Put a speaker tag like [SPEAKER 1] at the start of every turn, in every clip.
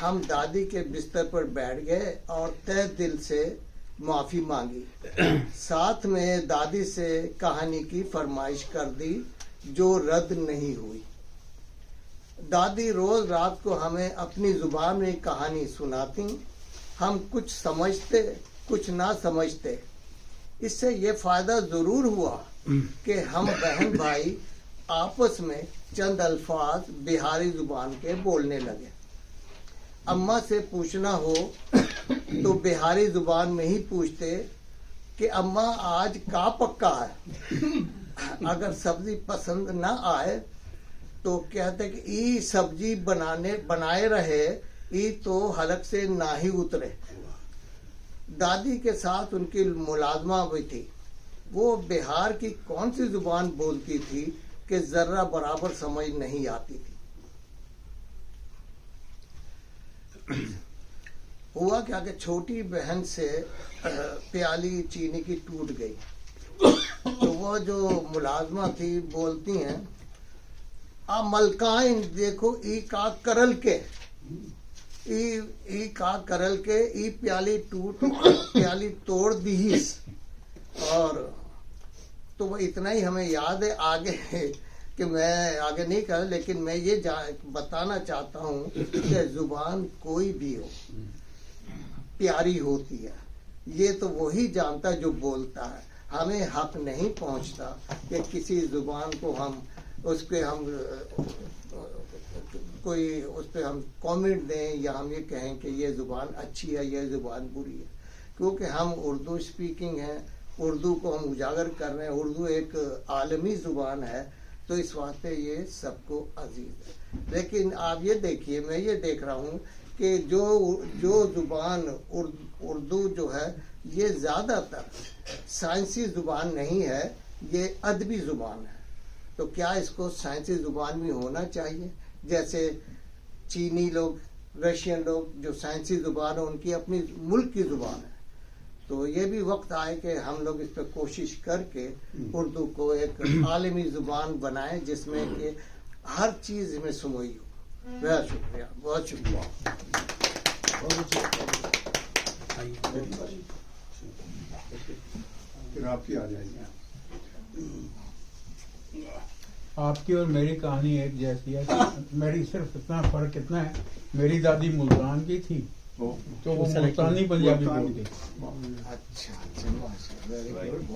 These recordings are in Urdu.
[SPEAKER 1] ہم دادی کے بستر پر بیٹھ گئے اور تہ دل سے معافی مانگی. ساتھ میں دادی سے کہانی کی فرمائش کر دی جو رد نہیں ہوئی. دادی روز رات کو ہمیں اپنی زبان میں کہانی سناتی. ہم کچھ سمجھتے کچھ نہ سمجھتے. اس سے یہ فائدہ ضرور ہوا کہ ہم بہن بھائی آپس میں چند الفاظ بہاری زبان کے بولنے لگے. اماں سے پوچھنا ہو تو بہاری زبان میں ہی پوچھتے کہ اماں آج کا پکا ہے. اگر سبزی پسند نہ آئے تو کہتے کہ ای سبزی بنائے رہے ای تو حلق سے نہ ہی اترے. دادی کے ساتھ ان کی ملازمہ بھی تھی. وہ بہار کی کون سی زبان بولتی تھی کہ ذرہ برابر سمجھ نہیں آتی تھی. ہوا کیا کہ چھوٹی بہن سے پیالی چینی کی ٹوٹ گئی تو وہ جو ملازمہ تھی بولتی ہیں آ ملکائن دیکھو ای کا کرل کے ای کا کرل کے ای پیالی توڑ دیس. اور تو وہ اتنا ہی ہمیں یاد ہے. آگے کہ میں آگے نہیں کہا لیکن میں یہ بتانا چاہتا ہوں کہ زبان کوئی بھی ہو پیاری ہوتی ہے. یہ تو وہی جانتا جو بولتا ہے. ہمیں حق نہیں پہنچتا کہ کسی زبان کو ہم اس پہ ہم کامنٹ دیں یا ہم یہ کہیں کہ یہ زبان اچھی ہے یہ زبان بری ہے. کیونکہ ہم اردو اسپیکنگ ہیں, اردو کو ہم اجاگر کر رہے ہیں. اردو ایک عالمی زبان ہے تو اس واسطے یہ سب کو عزیز ہے. لیکن آپ یہ دیکھیے میں یہ دیکھ رہا ہوں کہ جو زبان اردو جو ہے یہ زیادہ تر سائنسی زبان نہیں ہے, یہ ادبی زبان ہے. تو کیا اس کو سائنسی زبان بھی ہونا چاہیے؟ جیسے چینی لوگ رشین لوگ جو سائنسی زبان ہے ان کی اپنی ملک کی زبان ہے. تو یہ بھی وقت آئے کہ ہم لوگ اس پہ کوشش کر کے اردو کو ایک عالمی زبان بنائیں جس میں کہ ہر چیز میں سموئی ہو. بہت شکریہ, بہت شکریہ.
[SPEAKER 2] پھر آپ کی آ جائیں گے.
[SPEAKER 3] آپ کی اور میری کہانی ایک جیسی ہے. میری صرف اتنا فرق اتنا ہے, میری دادی ملتان کی تھی تو وہ ملتانی پنجابی بولتی,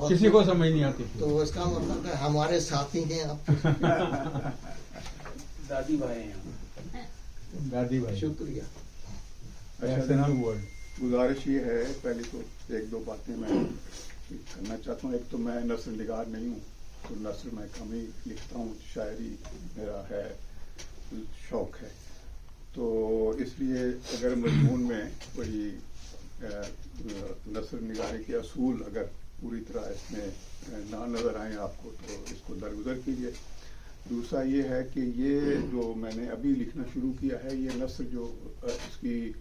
[SPEAKER 3] کسی کو سمجھ نہیں آتی تھی.
[SPEAKER 1] تو اس کا مطلب ہے ہمارے ساتھی ہیں آپ.
[SPEAKER 4] دادی بھائی ہیں.
[SPEAKER 3] دادی بھائی
[SPEAKER 1] شکریہ.
[SPEAKER 2] گزارش یہ ہے, پہلی تو ایک دو باتیں میں کرنا چاہتا ہوں. ایک تو میں نثر نگار نہیں ہوں, تو نثر میں کم ہی لکھتا ہوں. شاعری میرا ہے شوق ہے. تو اس لیے اگر مضمون میں کوئی نثر نگاری کے اصول اگر پوری طرح اس میں نہ نظر آئیں آپ کو تو اس کو درگزر کیجیے. دوسرا یہ ہے کہ یہ جو میں نے ابھی لکھنا شروع کیا ہے یہ نثر جو اس کی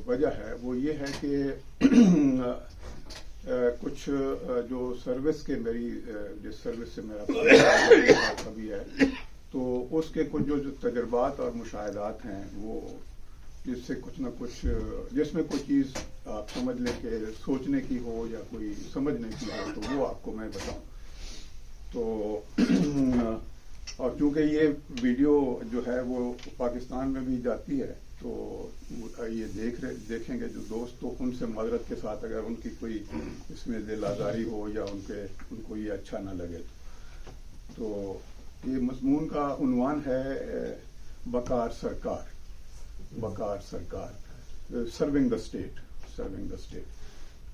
[SPEAKER 2] وجہ ہے وہ یہ ہے کہ کچھ جو سروس کے میری جس سروس سے میرا کبھی ہے تو اس کے کچھ جو تجربات اور مشاہدات ہیں وہ جس سے کچھ نہ کچھ جس میں کوئی چیز آپ سمجھ لیں کہ سوچنے کی ہو یا کوئی سمجھنے کی ہو تو وہ آپ کو میں بتاؤں. تو اور چونکہ یہ ویڈیو جو ہے وہ پاکستان میں بھی جاتی ہے تو یہ دیکھیں گے جو دوست, تو ان سے معذرت کے ساتھ اگر ان کی کوئی اس میں دل آزاری ہو یا ان کو یہ اچھا نہ لگے. تو یہ مضمون کا عنوان ہے بکار سرکار, بکار سرکار, سرونگ دا اسٹیٹ.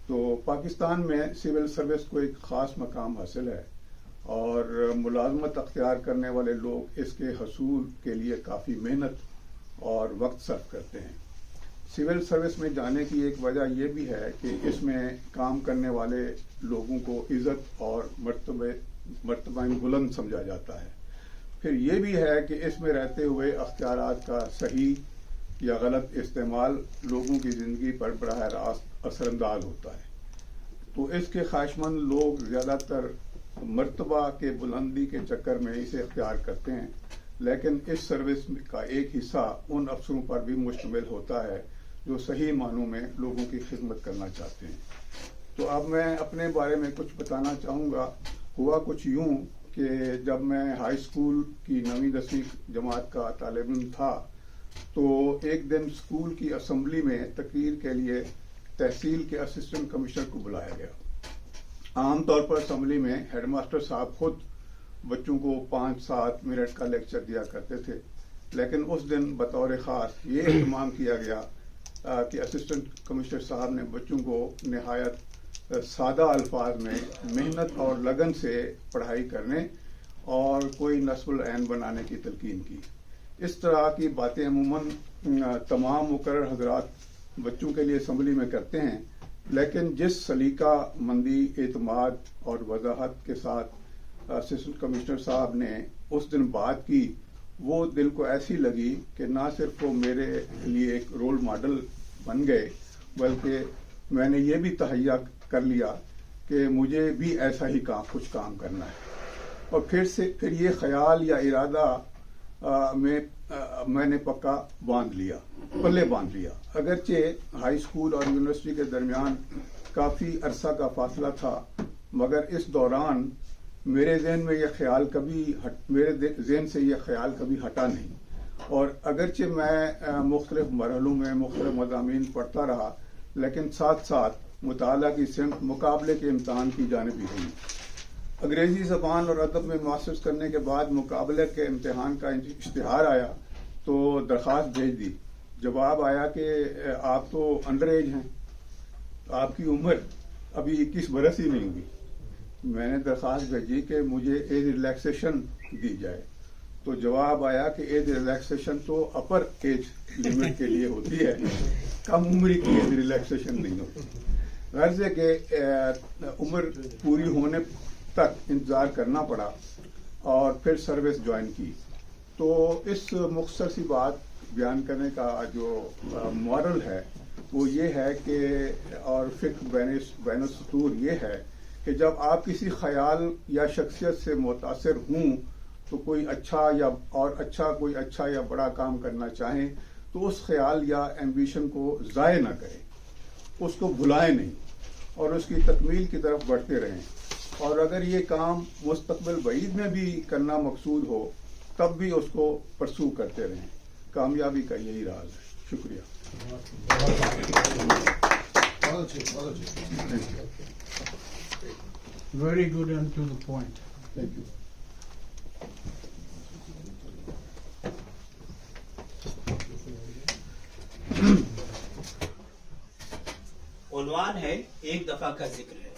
[SPEAKER 2] تو پاکستان میں سول سروس کو ایک خاص مقام حاصل ہے اور ملازمت اختیار کرنے والے لوگ اس کے حصول کے لیے کافی محنت اور وقت صرف کرتے ہیں. سول سروس میں جانے کی ایک وجہ یہ بھی ہے کہ اس میں کام کرنے والے لوگوں کو عزت اور مرتبہ بلند سمجھا جاتا ہے. پھر یہ بھی ہے کہ اس میں رہتے ہوئے اختیارات کا صحیح یا غلط استعمال لوگوں کی زندگی پر براہ راست اثر انداز ہوتا ہے. تو اس کے خواہشمند لوگ زیادہ تر مرتبہ کے بلندی کے چکر میں اسے اختیار کرتے ہیں لیکن اس سروس کا ایک حصہ ان افسروں پر بھی مشتمل ہوتا ہے جو صحیح معنوں میں لوگوں کی خدمت کرنا چاہتے ہیں. تو اب میں اپنے بارے میں کچھ بتانا چاہوں گا. ہوا کچھ یوں کہ جب میں ہائی اسکول کی 9ویں 10ویں جماعت کا طالب علم تھا تو ایک دن اسکول کی اسمبلی میں تقریر کے لیے تحصیل کے اسسٹنٹ کمشنر کو بلایا گیا. عام طور پر اسمبلی میں ہیڈ ماسٹر صاحب خود بچوں کو 5-7 منٹ کا لیکچر دیا کرتے تھے، لیکن اس دن بطور خاص یہ اہتمام کیا گیا کہ اسسٹنٹ کمشنر صاحب نے بچوں کو نہایت سادہ الفاظ میں محنت اور لگن سے پڑھائی کرنے اور کوئی نصب العین بنانے کی تلقین کی. اس طرح کی باتیں عموماً تمام مقرر حضرات بچوں کے لیے اسمبلی میں کرتے ہیں، لیکن جس سلیقہ مندی، اعتماد اور وضاحت کے ساتھ اسسٹنٹ کمشنر صاحب نے اس دن بات کی وہ دل کو ایسی لگی کہ نہ صرف وہ میرے لیے ایک رول ماڈل بن گئے بلکہ میں نے یہ بھی تہیہ کر لیا کہ مجھے بھی ایسا ہی کچھ کام کرنا ہے. اور پھر یہ خیال یا ارادہ میں نے پکا پلے باندھ لیا. اگرچہ ہائی اسکول اور یونیورسٹی کے درمیان کافی عرصہ کا فاصلہ تھا، مگر اس دوران میرے ذہن سے یہ خیال کبھی ہٹا نہیں. اور اگرچہ میں مختلف مرحلوں میں مختلف مضامین پڑھتا رہا، لیکن ساتھ ساتھ مطالعہ کی سمت مقابلے کے امتحان کی جانب ہی رہی. انگریزی زبان اور ادب میں ماسٹرز کرنے کے بعد مقابلے کے امتحان کا اشتہار آیا تو درخواست بھیج دی. جواب آیا کہ آپ تو انڈر ایج ہیں، آپ کی عمر ابھی 21 برس ہی نہیں ہوئی. میں نے درخواست بھیجی کہ مجھے ایج ریلیکسیشن دی جائے، تو جواب آیا کہ ایج ریلیکسیشن تو اپر ایج لمٹ کے لیے ہوتی ہے، کم عمری کی ایج ریلیکسیشن نہیں ہوتی. غرض ہے کہ عمر پوری ہونے تک انتظار کرنا پڑا اور پھر سروس جوائن کی. تو اس مختصر سی بات بیان کرنے کا جو مورل ہے وہ یہ ہے کہ، اور فکر بین السطور یہ ہے کہ جب آپ کسی خیال یا شخصیت سے متاثر ہوں تو کوئی اچھا یا بڑا کام کرنا چاہیں تو اس خیال یا ایمبیشن کو ضائع نہ کریں، اس کو بھلائیں نہیں اور اس کی تکمیل کی طرف بڑھتے رہیں. اور اگر یہ کام مستقبل بعید میں بھی کرنا مقصود ہو تب بھی اس کو پرسو کرتے رہیں. کامیابی کا یہی راز ہے. شکریہ.
[SPEAKER 3] Very good and to the point.
[SPEAKER 2] Thank you.
[SPEAKER 4] عنوان ہے ایک دفعہ کا ذکر ہے.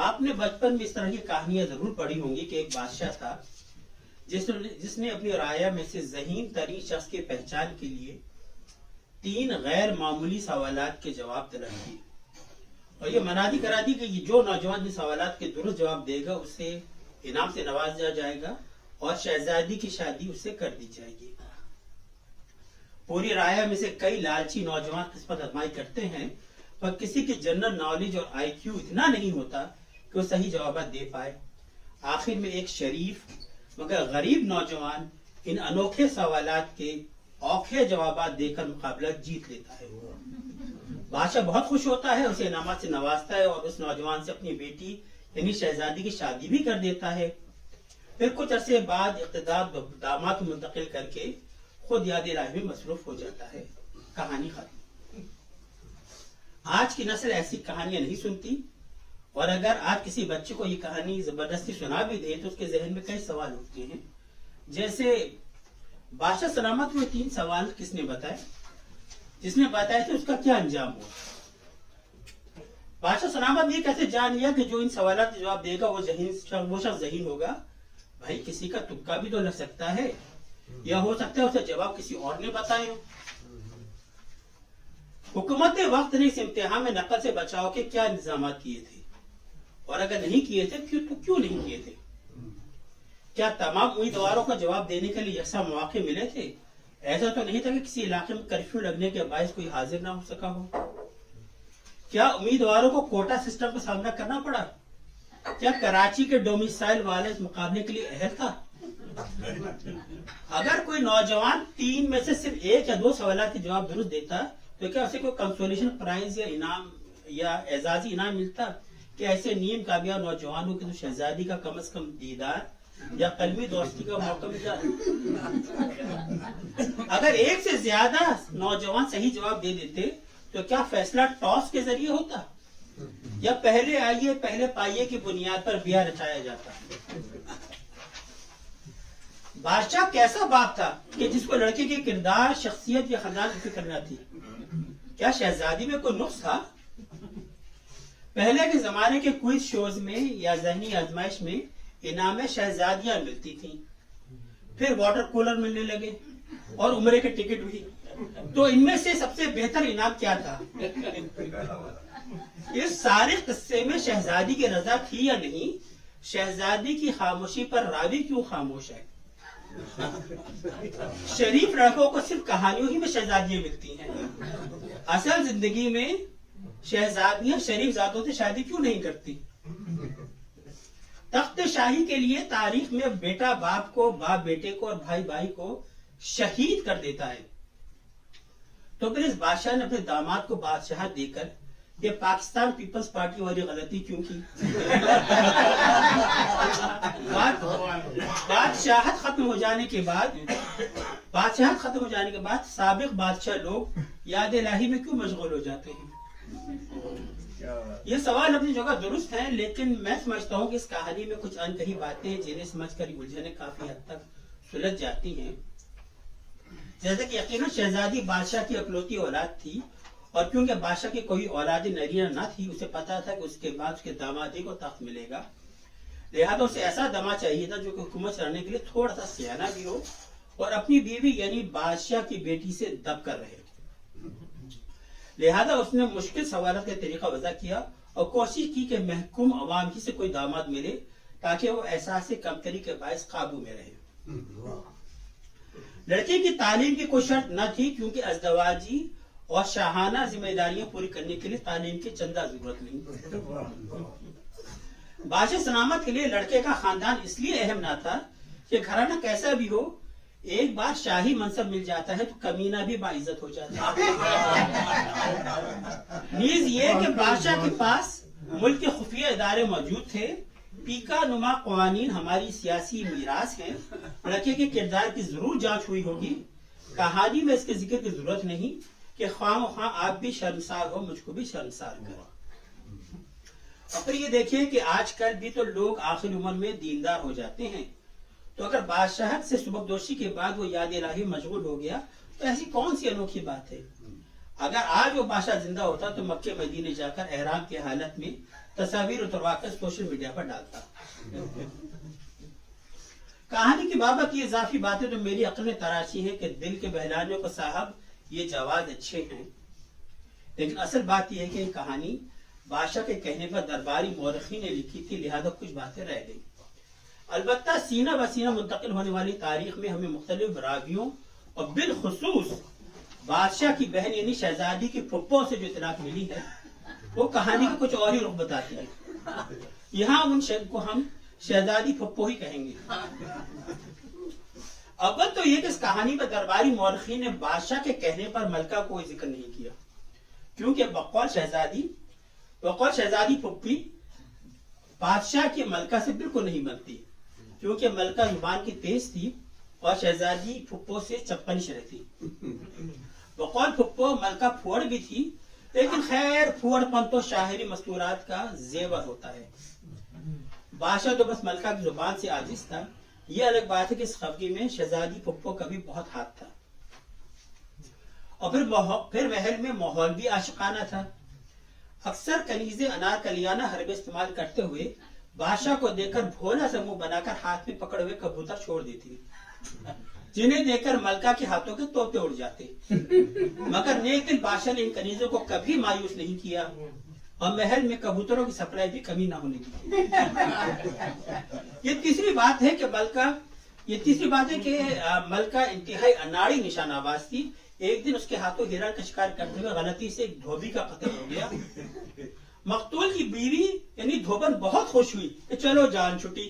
[SPEAKER 4] آپ نے بچپن میں اس طرح کی کہانیاں ضرور پڑھی ہوں گی کہ ایک بادشاہ تھا جس نے اپنی رعایا میں سے ذہین ترین شخص کی پہچان کے لیے 3 غیر معمولی سوالات کے جواب طلب کیے اور یہ منادی کرا دی کہ یہ جو نوجوان ان سوالات کے درست جواب دے گا اسے انعام سے نوازا جائے گا اور شہزادی کی شادی اس سے کر دی جائے گی. پوری رعایا میں سے کئی لالچی نوجوان قسمت آزمائی کرتے ہیں پر کسی کی جنرل نالج اور آئی کیو اتنا نہیں ہوتا کہ وہ صحیح جوابات دے پائے. آخر میں ایک شریف مگر غریب نوجوان ان انوکھے سوالات کے اوکھے جوابات دے کر مقابلہ جیت لیتا ہے. بادشاہ بہت خوش ہوتا ہے، اسے انعامات سے نوازتا ہے اور اس نوجوان سے اپنی بیٹی یعنی شہزادی کی شادی بھی کر دیتا ہے. پھر کچھ عرصے بعد اقتدار داماد کو منتقل کر کے خود یاد الہی میں مصروف ہو جاتا ہے. کہانی ختم. آج کی نسل ایسی کہانیاں نہیں سنتی اور اگر آج کسی بچے کو یہ کہانی زبردستی سنا بھی دے تو اس کے ذہن میں کئی سوال اٹھتے ہیں، جیسے بادشاہ سلامت ہوئے 3 سوال کس نے بتائے، جس نے بتایا تھا اس کا کیا انجام ہوا. بادشاہ سلامت یہ کیسے جان لیا کہ جو ان سوالات کے جواب دے گا وہ شخص ذہین ہوگا. بھائی کسی کا تکا بھی تو لگ سکتا ہے، یا ہو سکتا ہے اسے جواب کسی اور نے بتائے ہو. حکومت وقت نے اس امتحان میں نقل سے بچاؤ کے کیا انتظامات کیے تھے اور اگر نہیں کیے تھے تو کیوں نہیں کیے تھے؟ کیا تمام امیدواروں کو جواب دینے کے لیے یکساں مواقع ملے تھے؟ ایسا تو نہیں تھا کہ کسی علاقے میں کرفیو لگنے کے باعث کوئی حاضر نہ ہو سکا ہو. کیا امیدواروں کو کوٹا سسٹم کا سامنا کرنا پڑا؟ کیا کراچی کے ڈومیسائل والا اس مقابلے کے لیے اہل تھا؟ اگر کوئی نوجوان 3 میں سے صرف 1 یا 2 سوالات کے جواب درست دیتا تو کیا اسے کوئی کنسولیشن پرائز یا انعام یا اعزازی انعام ملتا؟ کہ ایسے نیم کامیاب نوجوانوں کے تو شہزادی کا کم از کم دیدار یا قلبی دوستی کا موقع مل جاتا؟ اگر 1 سے زیادہ نوجوان صحیح جواب دے دیتے تو کیا فیصلہ ٹاس کے ذریعے ہوتا یا پہلے آئیے پہلے پائیے کی بنیاد پر بیاہ رچایا جاتا؟ بادشاہ کیسا باپ تھا کہ جس کو لڑکے کے کردار، شخصیت یا خاندان کی فکر نہ تھی؟ کیا شہزادی میں کوئی نقص تھا؟ پہلے کے زمانے کے کوئز شوز میں یا ذہنی آزمائش میں انعام شہزادیاں ملتی تھیں، پھر واٹر کولر ملنے لگے اور عمرے کے ٹکٹ بھی. تو ان میں سے سب سے بہتر انعام کیا تھا؟ اس سارے قصے میں شہزادی کی رضا تھی یا نہیں؟ شہزادی کی خاموشی پر راوی کیوں خاموش ہے؟ شریف لڑکوں کو صرف کہانیوں ہی میں شہزادیاں ملتی ہیں، اصل زندگی میں شہزادیاں شریف ذاتوں سے شادی کیوں نہیں کرتی؟ تخت شاہی کے لیے تاریخ میں بیٹا باپ کو، باپ بیٹے کو اور بھائی بھائی کو شہید کر دیتا ہے، تو پھر اس بادشاہ نے اپنے داماد کو بادشاہت دے کر یہ پاکستان پیپلز پارٹی والی غلطی کیوں کی؟ بادشاہت ختم ہو جانے کے بعد سابق بادشاہ لوگ یاد الہی میں کیوں مشغول ہو جاتے ہیں؟ یہ سوال اپنی جگہ درست ہیں، لیکن میں سمجھتا ہوں کہ اس کہانی میں کچھ انکہی باتیں جنہیں سمجھ کر الجھنیں کافی حد تک سلجھ جاتی ہیں. جیسے کہ یقیناً شہزادی بادشاہ کی اکلوتی اولاد تھی، اور کیونکہ بادشاہ کی کوئی اولاد نرینہ نہ تھی، اسے پتا تھا کہ اس کے بعد اس کے دامادی کو تخت ملے گا، لہذا اسے ایسا دما چاہیے تھا جو کہ حکومت چلانے کے لیے تھوڑا سا سیانہ بھی ہو اور اپنی بیوی یعنی بادشاہ کی بیٹی سے دب کر رہے. لہذا اس نے مشکل سوالات کا طریقہ وضع کیا اور کوشش کی کہ محکوم عوام ہی سے کوئی داماد ملے تاکہ وہ احساس کمتری کے باعث قابو میں رہے. لڑکی کی تعلیم کی کوئی شرط نہ تھی، کیونکہ ازدواجی اور شاہانہ ذمہ داریاں پوری کرنے کے لیے تعلیم کی چندہ ضرورت نہیں. بادشاہ سلامت کے لیے لڑکے کا خاندان اس لیے اہم نہ تھا کہ گھرانہ کیسا بھی ہو، ایک بار شاہی منصب مل جاتا ہے تو کمینہ بھی باعزت ہو جاتا ہے. نیز یہ کہ بادشاہ کے پاس ملک کے خفیہ ادارے موجود تھے. پیکا نما قوانین ہماری سیاسی میراث ہیں. لڑکے کے کردار کی ضرور جانچ ہوئی ہوگی. کہانی میں اس کے ذکر کی ضرورت نہیں کہ خواہ خواہ آپ بھی شرمسار ہو، مجھ کو بھی شرمسار کرو. اور پھر یہ دیکھیں کہ آج کل بھی تو لوگ آخر عمر میں دیندار ہو جاتے ہیں، تو اگر بادشاہت سے سبکدوشی کے بعد وہ یاد الہی مشغول ہو گیا تو ایسی کون سی انوکھی بات ہے؟ اگر آج وہ بادشاہ زندہ ہوتا تو مکے مدینے جا کر احرام کی حالت میں تصاویر اتروا کر سوشل میڈیا پر ڈالتا. کہانی کی بابت یہ اضافی باتیں تو میری عقل میں تراشی ہے کہ دل کے بہلانے کو صاحب یہ جواز اچھے ہیں، لیکن اصل بات یہ ہے کہ یہ کہانی بادشاہ کے کہنے پر درباری مورخین نے لکھی تھی، لہذا کچھ باتیں رہ گئی. البتہ سینہ بہ سینہ منتقل ہونے والی تاریخ میں ہمیں مختلف راویوں اور بالخصوص بادشاہ کی بہن یعنی شہزادی کی پھپھو سے جو اطلاع ملی ہے وہ کہانی کا کچھ اور ہی رخ بتاتی ہے. یہاں ان کو ہم شہزادی پھپھو ہی کہیں گے. اول تو یہ کہ اس کہانی میں درباری مورخین نے بادشاہ کے کہنے پر ملکہ کوئی ذکر نہیں کیا، کیونکہ بقول شہزادی پھپھی بادشاہ کی ملکہ سے بالکل نہیں بنتی، کیونکہ ملکہ زبان کی تیز تھی اور شہزادی پھپھو سے چپکنش رہتی. بقول پھپھو ملکہ پھوڑ بھی تھی، لیکن خیر پھوڑ پن تو شاعری مستورات کا زیور ہوتا ہے. بادشاہ تو بس ملکہ کی زبان سے عاجز تھا. یہ الگ بات ہے کہ اس خفگی میں شہزادی پھپھو کا بھی بہت ہاتھ تھا. اور پھر محل میں ماحول بھی عاشقانہ تھا. اکثر کنیزیں انارکلیانہ حربے استعمال کرتے ہوئے بادشاہ کو دیکھ کر بھولا سا منہ بنا کر ہاتھ میں پکڑے ہوئے کبوتر چھوڑ دیتی، جنہیں دیکھ کر ملکہ کے ہاتھوں کے طوطے اڑ جاتے. مگر نیک دل بادشاہ نے ان کنیزوں کو کبھی مایوس نہیں کیا اور محل میں کبوتروں کی سپلائی بھی کمی نہ ہونے دی. یہ تیسری بات ہے کہ ملکہ انتہائی اناڑی نشان آواز تھی. ایک دن اس کے ہاتھوں ہرن کا شکار کرتے ہوئے غلطی سے ایک دھوبی کا قتل ہو گیا. مقتول کی بیوی یعنی دھوبن بہت خوش ہوئی کہ چلو جان چھٹی.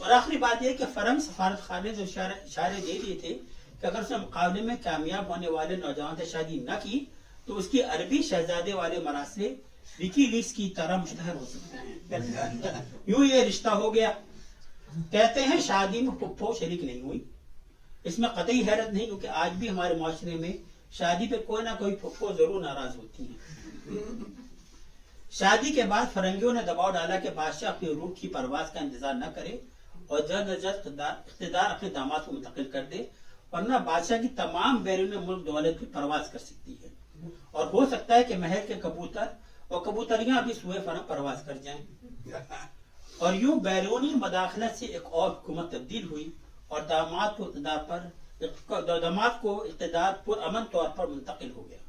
[SPEAKER 4] اور آخری بات یہ کہ فرنگ سفارت خانے جو اشارے دے دیے تھے کہ اگر اس نے مقابلے میں کامیاب ہونے والے نوجوان سے شادی نہ کی تو اس کی عربی شہزادے والے مراسلے وکی لیکس کی طرح مشتہر ہو سکتے ہیں. یوں یہ رشتہ ہو گیا. کہتے ہیں شادی میں پھپھو شریک نہیں ہوئی. اس میں قطعی حیرت نہیں کیونکہ آج بھی ہمارے معاشرے میں شادی پہ کوئی نہ کوئی پھپھو ضرور ناراض ہوتی ہیں. شادی کے بعد فرنگیوں نے دباؤ ڈالا کہ بادشاہ اپنی روح کی پرواز کا انتظار نہ کرے اور جلد از جلد اقتدار اپنے داماد کو منتقل کر دے ورنہ بادشاہ کی تمام بیرون ملک دولت کی پرواز کر سکتی ہے اور ہو سکتا ہے کہ محل کے کبوتر اور کبوتریاں بھی سوئے فرنگ پرواز کر جائیں. اور یوں بیرونی مداخلت سے ایک اور حکومت تبدیل ہوئی اور داماد کو اقتدار پر امن طور پر منتقل ہو گیا.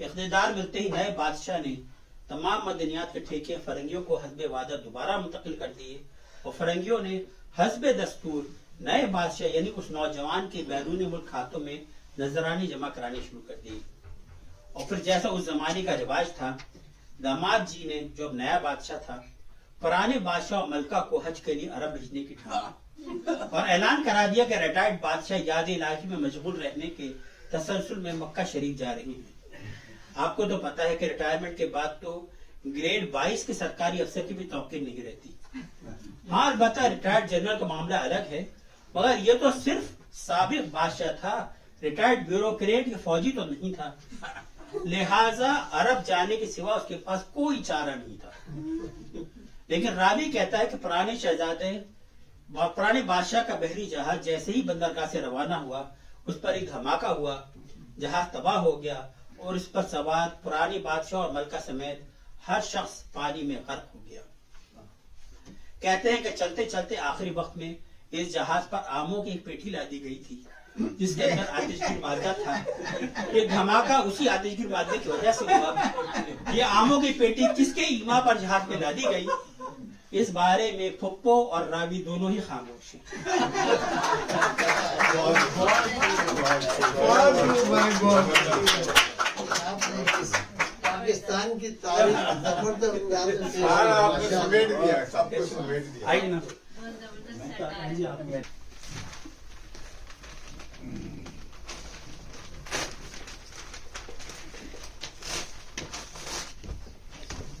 [SPEAKER 4] اقتدار ملتے ہی نئے بادشاہ نے تمام مدنیات کے ٹھیکے فرنگیوں کو حسب وعدہ دوبارہ منتقل کر دیے اور فرنگیوں نے حسب دستور نئے بادشاہ یعنی اس نوجوان کے بیرونی ملک کھاتوں میں نذرانی جمع کرانے شروع کر دی. اور پھر جیسا اس زمانے کا رواج تھا داماد جی نے جو اب نیا بادشاہ تھا پرانے بادشاہ اور ملکہ کو حج کے لیے عرب بھیجنے کی ٹھان اور اعلان کرا دیا کہ ریٹائرڈ بادشاہ یاد الہی میں مشغول رہنے کے تسلسل میں مکہ شریف جا رہی ہیں. آپ کو تو پتا ہے کہ ریٹائرمنٹ کے بعد تو گریڈ 22 کے سرکاری افسر کی بھی توقع نہیں رہتی. ہاں البتہ ریٹائرڈ جنرل کا معاملہ الگ ہے مگر یہ تو صرف سابق بادشاہ تھا ریٹائرڈ بیوروکریٹ یا فوجی تو نہیں تھا لہٰذا عرب جانے کے سوا اس کے پاس کوئی چارہ نہیں تھا. لیکن راوی کہتا ہے کہ پرانے بادشاہ کا بحری جہاز جیسے ہی بندرگاہ سے روانہ ہوا اس پر ایک دھماکہ ہوا جہاز تباہ ہو گیا اور اس پر سوار پرانے بادشاہ اور ملکہ سمیت ہر شخص پانی میں غرق ہو گیا. کہتے ہیں کہ چلتے چلتے آخری وقت میں اس جہاز پر آموں کی ایک پیٹھی لادی گئی تھی جس کے اندر آتش گیر مادہ تھا. یہ دھماکہ اسی آتش گیر مادے کی وجہ سے ہوا. یہ آموں کی پیٹی کس کے ایما پر جہاز میں لادی گئی اس بارے میں پھپھو اور راوی دونوں ہی خاموش ہیں.
[SPEAKER 1] پاکستان کی تاریخ
[SPEAKER 4] آئیے نا.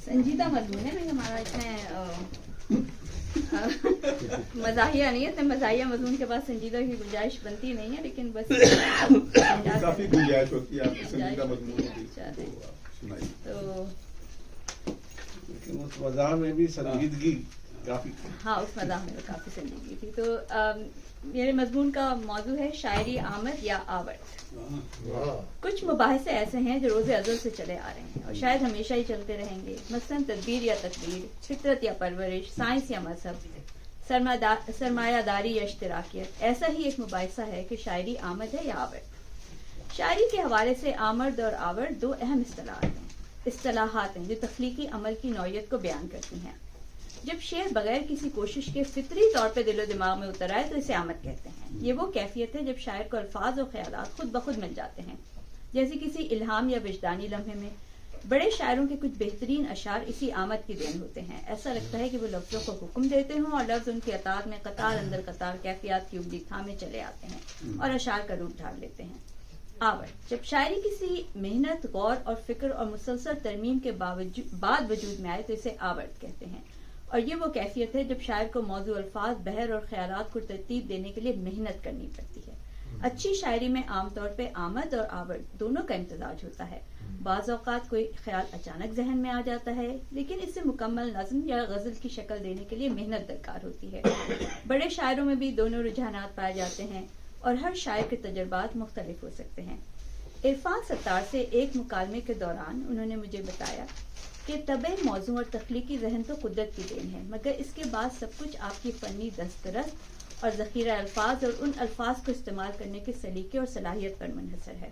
[SPEAKER 5] سنجیدہ مضمون ہے لیکن ہمارا اتنے مزاحیہ نہیں ہے. اتنے مزاحیہ مضمون کے بعد سنجیدہ کی گنجائش بنتی نہیں ہے لیکن بس
[SPEAKER 2] کافی گنجائش ہوتی ہے آپ کی سنجیدہ مضمون کی.
[SPEAKER 5] تو
[SPEAKER 6] اس مزاح میں بھی سنجیدگی کافی.
[SPEAKER 5] ہاں اس مزاح میں کافی سنجیدگی تھی. تو میرے مضمون کا موضوع ہے شاعری آمد یا آورد. کچھ مباحثے ایسے ہیں جو روز ازل سے چلے آ رہے ہیں اور شاید ہمیشہ ہی چلتے رہیں گے. مثلاً تدبیر یا تقدیر، فطرت یا پرورش، سائنس یا مذہب، سرمایہ داری یا اشتراکیت. ایسا ہی ایک مباحثہ ہے کہ شاعری آمد ہے یا آورد. شاعری کے حوالے سے آمد اور آورد دو اہم اصطلاحات ہیں جو تخلیقی عمل کی نوعیت کو بیان کرتی ہیں. جب شعر بغیر کسی کوشش کے فطری طور پہ دل و دماغ میں اتر آئے تو اسے آمد کہتے ہیں. یہ وہ کیفیت ہے جب شاعر کو الفاظ اور خیالات خود بخود مل جاتے ہیں جیسے کسی الہام یا وجدانی لمحے میں. بڑے شاعروں کے کچھ بہترین اشعار اسی آمد کی دین ہوتے ہیں. ایسا لگتا ہے کہ وہ لفظوں کو حکم دیتے ہوں اور لفظ ان کی اطاعت میں قطار اندر قطار کیفیات کی ابلی تھامے چلے آتے ہیں اور اشعار کا روپ ڈھال لیتے ہیں. آورد جب شاعری کسی محنت، غور اور فکر اور مسلسل ترمیم کے بعد وجود میں آئے تو اسے آورد کہتے ہیں. اور یہ وہ کیفیت ہے جب شاعر کو موضوع، الفاظ، بحر اور خیالات کو ترتیب دینے کے لیے محنت کرنی پڑتی ہے. اچھی شاعری میں عام طور پہ آمد اور آورد دونوں کا امتزاج ہوتا ہے. بعض اوقات کوئی خیال اچانک ذہن میں آ جاتا ہے لیکن اسے مکمل نظم یا غزل کی شکل دینے کے لیے محنت درکار ہوتی ہے. بڑے شاعروں میں بھی دونوں رجحانات پائے جاتے ہیں اور ہر شاعر کے تجربات مختلف ہو سکتے ہیں. عرفان ستار سے ایک مکالمے کے دوران انہوں نے مجھے بتایا کہ طبع موضوع اور تخلیقی ذہن تو قدرت کی دین ہے مگر اس کے بعد سب کچھ آپ کی فنی دسترس اور ذخیرہ الفاظ اور ان الفاظ کو استعمال کرنے کے سلیقے اور صلاحیت پر منحصر ہے.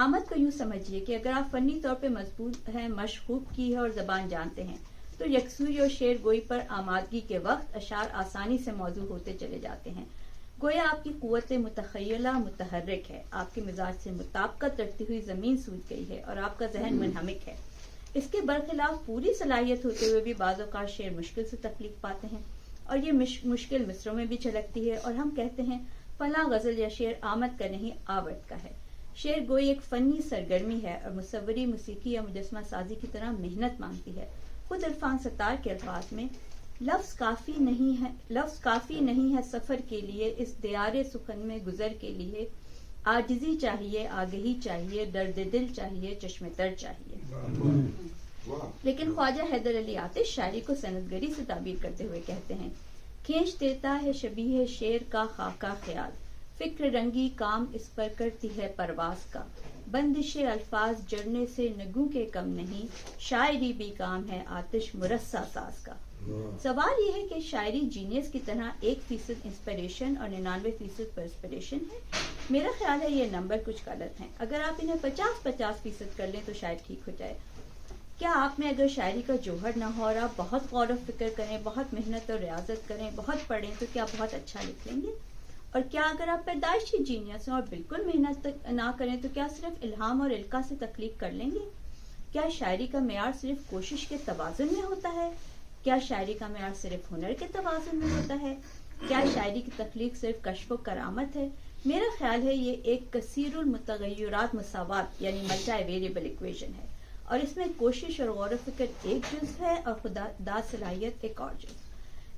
[SPEAKER 5] آمد کو یوں سمجھیے کہ اگر آپ فنی طور پہ مضبوط ہیں، مشق خوب کی ہے اور زبان جانتے ہیں تو یکسوئی اور شعر گوئی پر آمادگی کے وقت اشعار آسانی سے موضوع ہوتے چلے جاتے ہیں. گویا آپ کی قوت متخیلہ متحرک ہے، آپ کے مزاج سے مطابقت رکھتی ہوئی زمین سوج گئی ہے اور آپ کا ذہن منہمک ہے. اس کے برخلاف پوری صلاحیت ہوتے ہوئے بھی بعض اوقات شعر مشکل سے تخلیق پاتے ہیں اور یہ مشکل مصروں میں بھی چھلکتی ہے، اور ہم کہتے ہیں فلاں غزل یا شعر آمد کا نہیں آورت کا ہے۔ شعر گوئی ایک فنی سرگرمی ہے اور مصوری، موسیقی یا مجسمہ سازی کی طرح محنت مانگتی ہے۔ خود عرفان ستار کے الفاظ میں لفظ کافی نہیں ہے سفر کے لیے، اس دیار سخن میں گزر کے لیے عاجزی چاہیے، آگہی چاہیے، درد دل چاہیے، چشم تر چاہیے۔ لیکن خواجہ حیدر علی آتش شاعری کو سندگری سے تعبیر کرتے ہوئے کہتے ہیں، کھینچ دیتا ہے شبیہ شعر کا خاکہ خیال، فکر رنگی کام اس پر کرتی ہے پرواز کا، بندش الفاظ جڑنے سے نگوں کے کم نہیں، شاعری بھی کام ہے آتش مرصع ساز کا۔ سوال یہ ہے کہ شاعری جینیس کی طرح 1% انسپریشن اور 99% پرسپریشن ہے؟ میرا خیال ہے یہ نمبر کچھ غلط ہیں۔ اگر آپ انہیں 50% کر لیں تو شاید ٹھیک ہو جائے۔ کیا آپ میں اگر شاعری کا جوہر نہ ہو اور آپ بہت غور و فکر کریں، بہت محنت اور ریاضت کریں، بہت پڑھیں تو کیا بہت اچھا لکھ لیں گے؟ اور کیا اگر آپ پیدائشی جینیس ہیں اور بالکل محنت نہ کریں تو کیا صرف الہام اور القاء سے تخلیق کر لیں گے؟ کیا شاعری کا معیار صرف کوشش کے توازن میں ہوتا ہے؟ کیا شاعری کا معیار صرف ہنر کے توازن میں ہوتا ہے؟ کیا شاعری کی تخلیق صرف کشف و کرامت ہے؟ میرا خیال ہے یہ ایک کثیر المتغیرات مساوات یعنی ملٹی ویریبل ایکویشن ہے، اور اس میں کوشش اور غور و فکر ایک جز ہے اور خدا داد صلاحیت ایک اور جز۔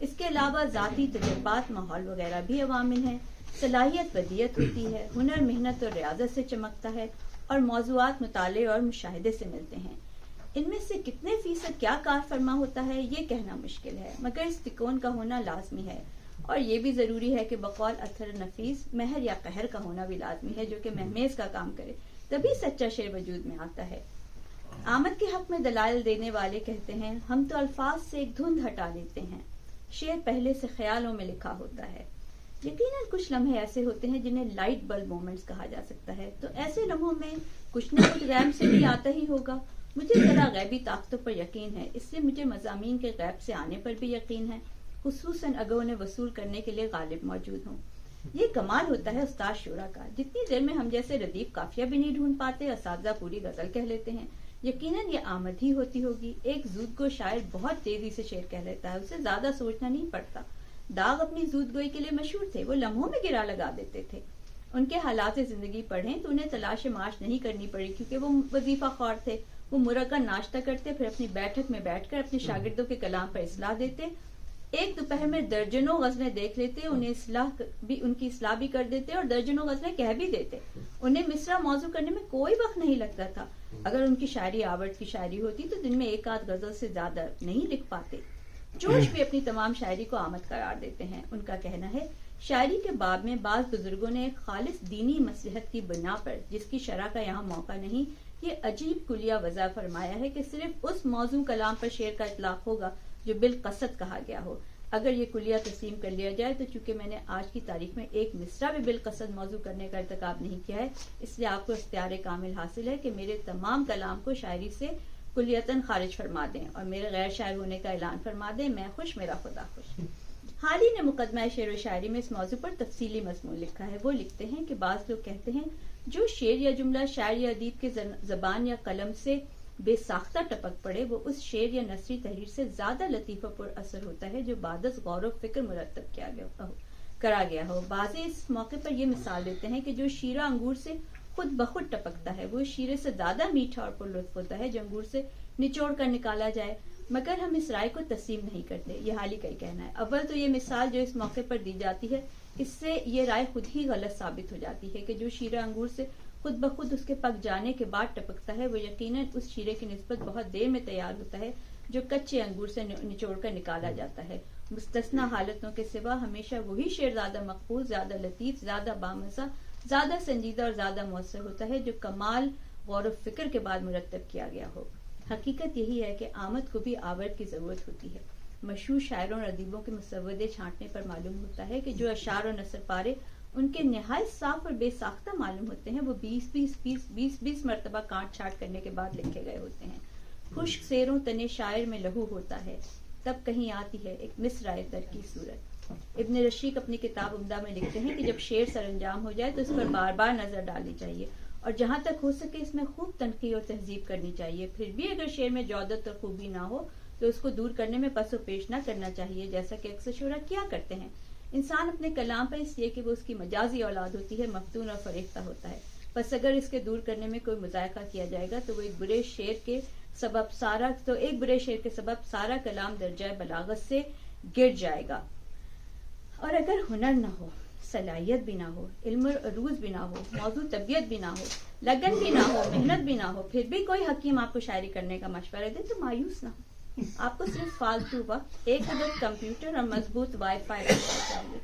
[SPEAKER 5] اس کے علاوہ ذاتی تجربات، ماحول وغیرہ بھی عوامل ہیں۔ صلاحیت بدیت ہوتی ہے، ہنر محنت اور ریاضت سے چمکتا ہے، اور موضوعات مطالعے اور مشاہدے سے ملتے ہیں۔ ان میں سے کتنے فیصد کیا کار فرما ہوتا ہے یہ کہنا مشکل ہے، مگر اس تکون کا ہونا لازمی ہے، اور یہ بھی ضروری ہے کہ بقول اثر نفیس مہر یا قہر کا ہونا بھی لازمی ہے جو کہ مہمیز کا کام کرے، تبھی سچا شعر وجود میں آتا ہے۔ آمد کے حق میں دلائل دینے والے کہتے ہیں، ہم تو الفاظ سے ایک دھند ہٹا لیتے ہیں، شعر پہلے سے خیالوں میں لکھا ہوتا ہے۔ یقیناً کچھ لمحے ایسے ہوتے ہیں جنہیں لائٹ بلب مومنٹس کہا جا سکتا ہے، تو ایسے لمحوں میں کچھ نہ کچھ غیب سے بھی آتا ہی ہوگا۔ مجھے ذرا غیبی طاقتوں پر یقین ہے، اس سے مجھے مضامین کے غیب سے آنے پر بھی یقین ہے، خصوصاً اگر انہیں وصول کرنے کے لیے غالب موجود ہوں۔ یہ کمال ہوتا ہے استاد شعرا کا، جتنی دیر میں ہم جیسے ردیف قافیہ بھی نہیں ڈھونڈ پاتے، اساتذہ پوری غزل کہہ لیتے ہیں۔ یقیناً یہ آمد ہی ہوتی ہوگی۔ ایک زود گو شاعر بہت تیزی سے شعر کہہ لیتا ہے، اسے زیادہ سوچنا نہیں پڑتا۔ داغ اپنی زود گوئی کے لیے مشہور تھے، وہ لمحوں میں گرا لگا دیتے تھے۔ ان کے حالات زندگی پڑھیں تو انہیں تلاش معاش نہیں کرنی پڑی، کیونکہ وہ وظیفہ خوار تھے۔ وہ مرغن ناشتہ کرتے، پھر اپنی بیٹھک میں بیٹھ کر اپنے شاگردوں کے کلام پر اصلاح دیتے، ایک دوپہر میں درجنوں غزلیں دیکھ لیتے، ان کی اصلاح بھی کر دیتے اور درجنوں غزلیں کہہ بھی دیتے۔ انہیں مصرع موضوع کرنے میں کوئی وقت نہیں لگتا تھا۔ اگر ان کی شاعری آورت کی شاعری ہوتی تو دن میں ایک آدھ غزل سے زیادہ نہیں لکھ پاتے۔ جوش بھی اپنی تمام شاعری کو آمد قرار دیتے ہیں۔ ان کا کہنا ہے، شاعری کے باب میں بعض بزرگوں نے ایک خالص دینی مصلحت کی بنا پر، جس کی شرح کا یہاں موقع نہیں، یہ عجیب کلیہ وضع فرمایا ہے کہ صرف اس موضوع کلام پر شعر کا اطلاق ہوگا جو بالقصد کہا گیا ہو۔ اگر یہ کلیہ تسلیم کر لیا جائے تو چونکہ میں نے آج کی تاریخ میں ایک مصرع بھی بالقصد موضوع کرنے کا ارتکاب نہیں کیا ہے، اس لیے آپ کو اختیار کامل حاصل ہے کہ میرے تمام کلام کو شاعری سے کلیتاً خارج فرما دیں اور میرے غیر شاعر ہونے کا اعلان فرما دیں۔ میں خوش، میرا خدا خوش۔ حال ہی نے مقدمہ شعر و شاعری میں اس موضوع پر تفصیلی مضمون لکھا ہے۔ وہ لکھتے ہیں کہ بعض لوگ کہتے ہیں جو شعر یا جملہ شاعر یا ادیب کے زبان یا قلم سے بے ساختہ ٹپک پڑے، وہ اس شعر یا نثری تحریر سے زیادہ لطیف و پر اثر ہوتا ہے جو بعد از غور و فکر مرتب کرا گیا ہو۔ بعض اس موقع پر یہ مثال دیتے ہیں کہ جو شیرہ انگور سے خود بخود ٹپکتا ہے وہ شیرے سے زیادہ میٹھا اور پر لطف ہوتا ہے جو انگور سے نچوڑ کر نکالا جائے، مگر ہم اس رائے کو تسلیم نہیں کرتے۔ یہ حال ہی کا ہی کہنا ہے۔ اول تو یہ مثال جو اس موقع پر دی جاتی ہے، اس سے یہ رائے خود ہی غلط ثابت ہو جاتی ہے کہ جو شیرہ انگور سے خود بخود اس کے پک جانے کے بعد ٹپکتا ہے وہ یقیناً اس شیرے کی نسبت بہت دیر میں تیار ہوتا ہے جو کچے انگور سے نچوڑ کر نکالا جاتا ہے۔ مستثنی حالتوں کے سوا ہمیشہ وہی شعر زیادہ مقبول، زیادہ لطیف، زیادہ بامزہ، زیادہ سنجیدہ اور زیادہ مؤثر ہوتا ہے جو کمال غور و فکر کے بعد مرتب کیا گیا ہو۔ حقیقت یہی ہے کہ آمد کو بھی آورت کی ضرورت ہوتی ہے۔ مشہور شاعروں اور ادیبوں کے مسودے چھانٹنے پر معلوم ہوتا ہے کہ جو اشعار و نثر پارے ان کے نہایت صاف اور بے ساختہ معلوم ہوتے ہیں وہ 20 مرتبہ کاٹ چھانٹ کرنے کے بعد لکھے گئے ہوتے ہیں۔ خشک سیروں تنے شاعر میں لہو ہوتا ہے، تب کہیں آتی ہے ایک مصرع تر کی صورت۔ ابن رشید اپنی کتاب عمدہ میں لکھتے ہیں کہ جب شعر سر انجام ہو جائے تو اس پر بار بار نظر ڈالنی چاہیے اور جہاں تک ہو سکے اس میں خوب تنقیح اور تہذیب کرنی چاہیے۔ پھر بھی اگر شعر میں جودت اور خوبی نہ ہو تو اس کو دور کرنے میں پس و پیش نہ کرنا چاہیے، جیسا کہ اکثر شعراء کیا کرتے ہیں۔ انسان اپنے کلام پر اس لیے کہ وہ اس کی مجازی اولاد ہوتی ہے مفتون اور فریفتہ ہوتا ہے، پس اگر اس کے دور کرنے میں کوئی مذائقہ کیا جائے گا تو ایک برے شعر کے سبب سارا کلام درجہ بلاغت سے گر جائے گا۔ اور اگر ہنر نہ ہو، صلاحیت بھی نہ ہو، علم و عروج بھی نہ ہو، موضوع طبیعت بھی نہ ہو، لگن بھی نہ ہو، محنت بھی نہ ہو، پھر بھی کوئی حکیم آپ کو شاعری کرنے کا مشورہ دے تو مایوس نہ ہو۔ آپ کو صرف فالتو وقت، ایک عدد کمپیوٹر اور مضبوط وائی فائی رکھنا چاہیے۔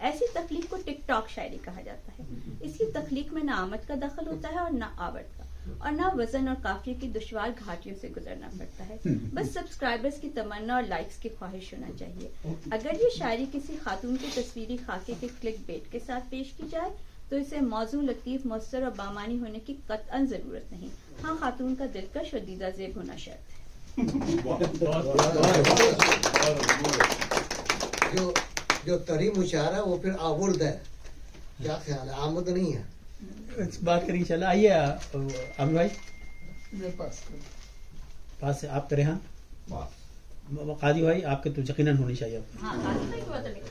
[SPEAKER 5] ایسی تخلیق کو ٹک ٹاک شاعری کہا جاتا ہے۔ اس کی تخلیق میں نہ آمد کا دخل ہوتا ہے اور نہ آورت کا، اور نہ وزن اور قافیے کی دشوار گھاٹیوں سے گزرنا پڑتا ہے، بس سبسکرائبرز کی تمنا اور لائکس کی خواہش ہونا چاہیے۔ اگر یہ شاعری کسی خاتون کے تصویری خاکے کے کلک بیٹ کے ساتھ پیش کی جائے تو اسے موضوع لطیف، مؤثر اور بامانی ہونے کی قطعاً ضرورت نہیں، ہاں خاتون کا دلکش اور دیدہ زیب ہونا شرط ہے۔
[SPEAKER 1] جو تری مشاعرہ وہ پھر آورد ہے، کیا خیال ہے؟ آمد نہیں ہے۔
[SPEAKER 4] بات کریں انشاءاللہ۔ آئیے عامر بھائی پاس سے آپ کریں۔ ہاں قاضی بھائی آپ کے تو یقیناً ہونی چاہیے،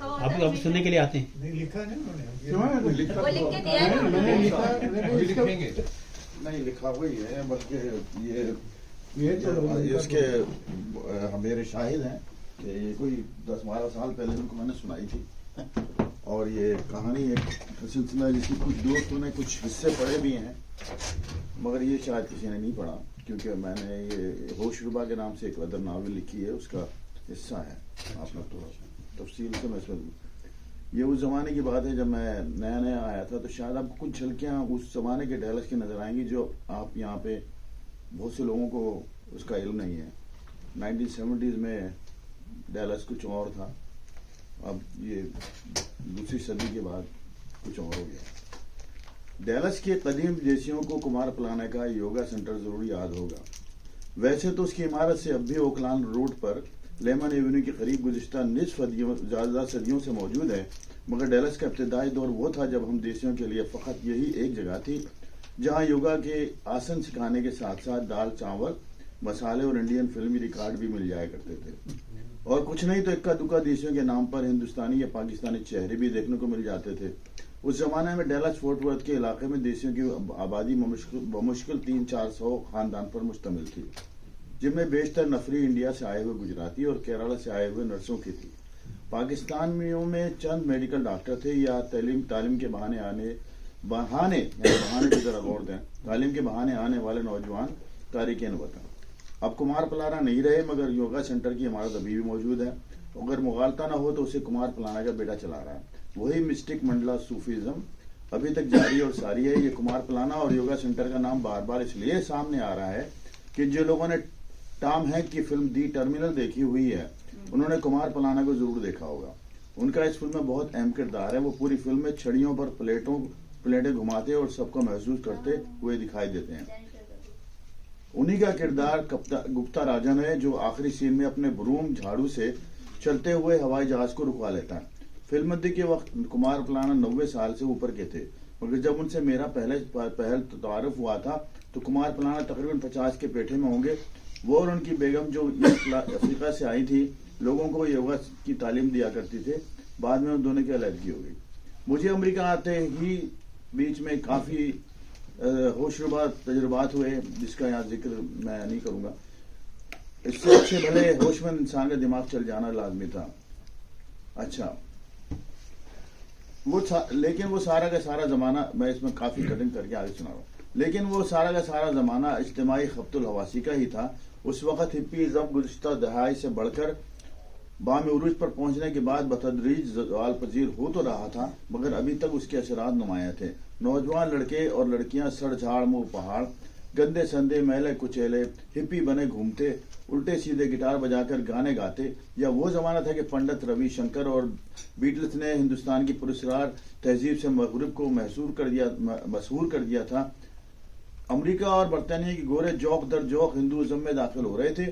[SPEAKER 4] آپ کو سننے کے لیے آتے ہیں۔
[SPEAKER 6] لکھا نہیں، لکھا ہوئی ہے، بلکہ یہ اس کے میرے شاہد ہیں کہ یہ کوئی 10-12 سال پہلے ان کو میں نے سنائی تھی، اور یہ کہانی ایک سلسلہ جس کی کچھ دوستوں نے کچھ حصے پڑھے بھی ہیں، مگر یہ شاید کسی نے نہیں پڑھا، کیونکہ میں نے یہ ہوش ربا کے نام سے ایک غدر ناول لکھی ہے، اس کا حصہ ہے۔ آپ نے تو تفصیل سے میں یہ اس زمانے کی بات ہے جب میں نیا آیا تھا، تو شاید آپ کو کچھ جھلکیاں اس زمانے کے ڈیلس کی نظر آئیں گی جو آپ یہاں پہ بہت سے لوگوں کو اس کا علم نہیں ہے۔ 1970s میں ڈیلس کچھ اور تھا، اب یہ دوسری صدی کے بعد کچھ اور ہو گیا۔ ڈیلس کے قدیم دیسیوں کو کمار پلانے کا یوگا سینٹر ضرور یاد ہوگا۔ ویسے تو اس کی عمارت سے اب بھی اوکلان روڈ پر لیمن ایونیو کے قریب گزشتہ نصف زیادہ صدیوں سے موجود ہے، مگر ڈیلس کا ابتدائی دور وہ تھا جب ہم دیسیوں کے لیے فقط یہی ایک جگہ تھی جہاں یوگا کے آسن سکھانے کے ساتھ ساتھ دال، چاول، مسالے اور انڈین فلمی ریکارڈ بھی مل جایا کرتے تھے، اور کچھ نہیں تو اکا دکا دیسیوں کے نام پر ہندوستانی یا پاکستانی چہرے بھی دیکھنے کو مل جاتے تھے۔ اس زمانے میں ڈیلس فورٹ ورتھ کے علاقے میں دیسیوں کی آبادی بمشکل 300-400 خاندان پر مشتمل تھی، جن میں بیشتر نفری انڈیا سے آئے ہوئے گجراتی اور کیرالہ سے آئے ہوئے نرسوں کی تھی۔ پاکستانیوں میں چند میڈیکل ڈاکٹر تھے یا تعلیم کے بہانے کی ذرا غور دیں، تعلیم کے بہانے آنے والے نوجوان تارکین وطن۔ اب کمار پلانا نہیں رہے، مگر یوگا سینٹر کی عمارت ابھی بھی موجود ہے، اگر مغالطہ نہ ہو تو اسے کمار پلانا کا بیٹا چلا رہا ہے۔ وہی مسٹک منڈلا صوفیزم ابھی تک جاری اور ساری ہے۔ یہ کمار پلانا اور یوگا سینٹر کا نام بار بار اس لیے سامنے آ رہا ہے کہ جو لوگوں نے ٹام ہینک کی فلم دی ٹرمینل دیکھی ہوئی ہے، انہوں نے کمار پلانا کو ضرور دیکھا ہوگا۔ ان کا اس فلم میں بہت اہم کردار ہے۔ وہ پوری فلم میں چھڑیوں پر پلیٹیں گھماتے اور سب کو محسوس کرتے ہوئے دکھائی دیتے ہیں۔ انہی کا کردار گپتا راجن ہے، جو آخری سین میں اپنے بروم جھاڑو سے چلتے ہوئے ہوائی جہاز کو رکوا لیتا ہے۔ فلم مدی کے وقت کمار پلانا 90 سال سے اوپر کے تھے، مگر جب ان سے میرا پہل تعارف ہوا تھا تو کمار پلانا تقریباً 50 کے پیٹھے میں ہوں گے۔ وہ اور ان کی بیگم جو افریقہ سے آئی تھی، لوگوں کو یوگا کی تعلیم دیا کرتی تھے۔ بعد میں ان دونوں کی علیحدگی ہو گئی۔ مجھے امریکہ آتے ہی بیچ میں کافی ہوشربا تجربات ہوئے، جس کا یہاں ذکر میں نہیں کروں گا۔ اس سے اچھے بھلے ہوش مند انسان کا دماغ چل جانا لازمی تھا۔ اچھا، لیکن وہ سارا کا سارا زمانہ، میں اس میں کافی کٹنگ کر کے آگے سنا رہا ہوں، لیکن وہ سارا کا سارا زمانہ اجتماعی خبط الحواسی کا ہی تھا۔ اس وقت ہپیزم گزشتہ دہائی سے بڑھ کر بام عروج پر پہنچنے کے بعد بتدریج زوال پذیر ہو تو رہا تھا، مگر ابھی تک اس کے اثرات نمایاں تھے۔ نوجوان لڑکے اور لڑکیاں سڑ جھاڑ منہ پہاڑ، گندے سندے، میلے کچیلے، ہپی بنے گھومتے، الٹے سیدھے گٹار بجا کر گانے گاتے۔ یا وہ زمانہ تھا کہ پنڈت روی شنکر اور بیٹلز نے ہندوستان کی پراسرار تہذیب سے مغرب کو مسحور کر دیا تھا۔ امریکہ اور برطانیہ کی گورے جوک در جوک ہندوازم میں داخل ہو رہے تھے۔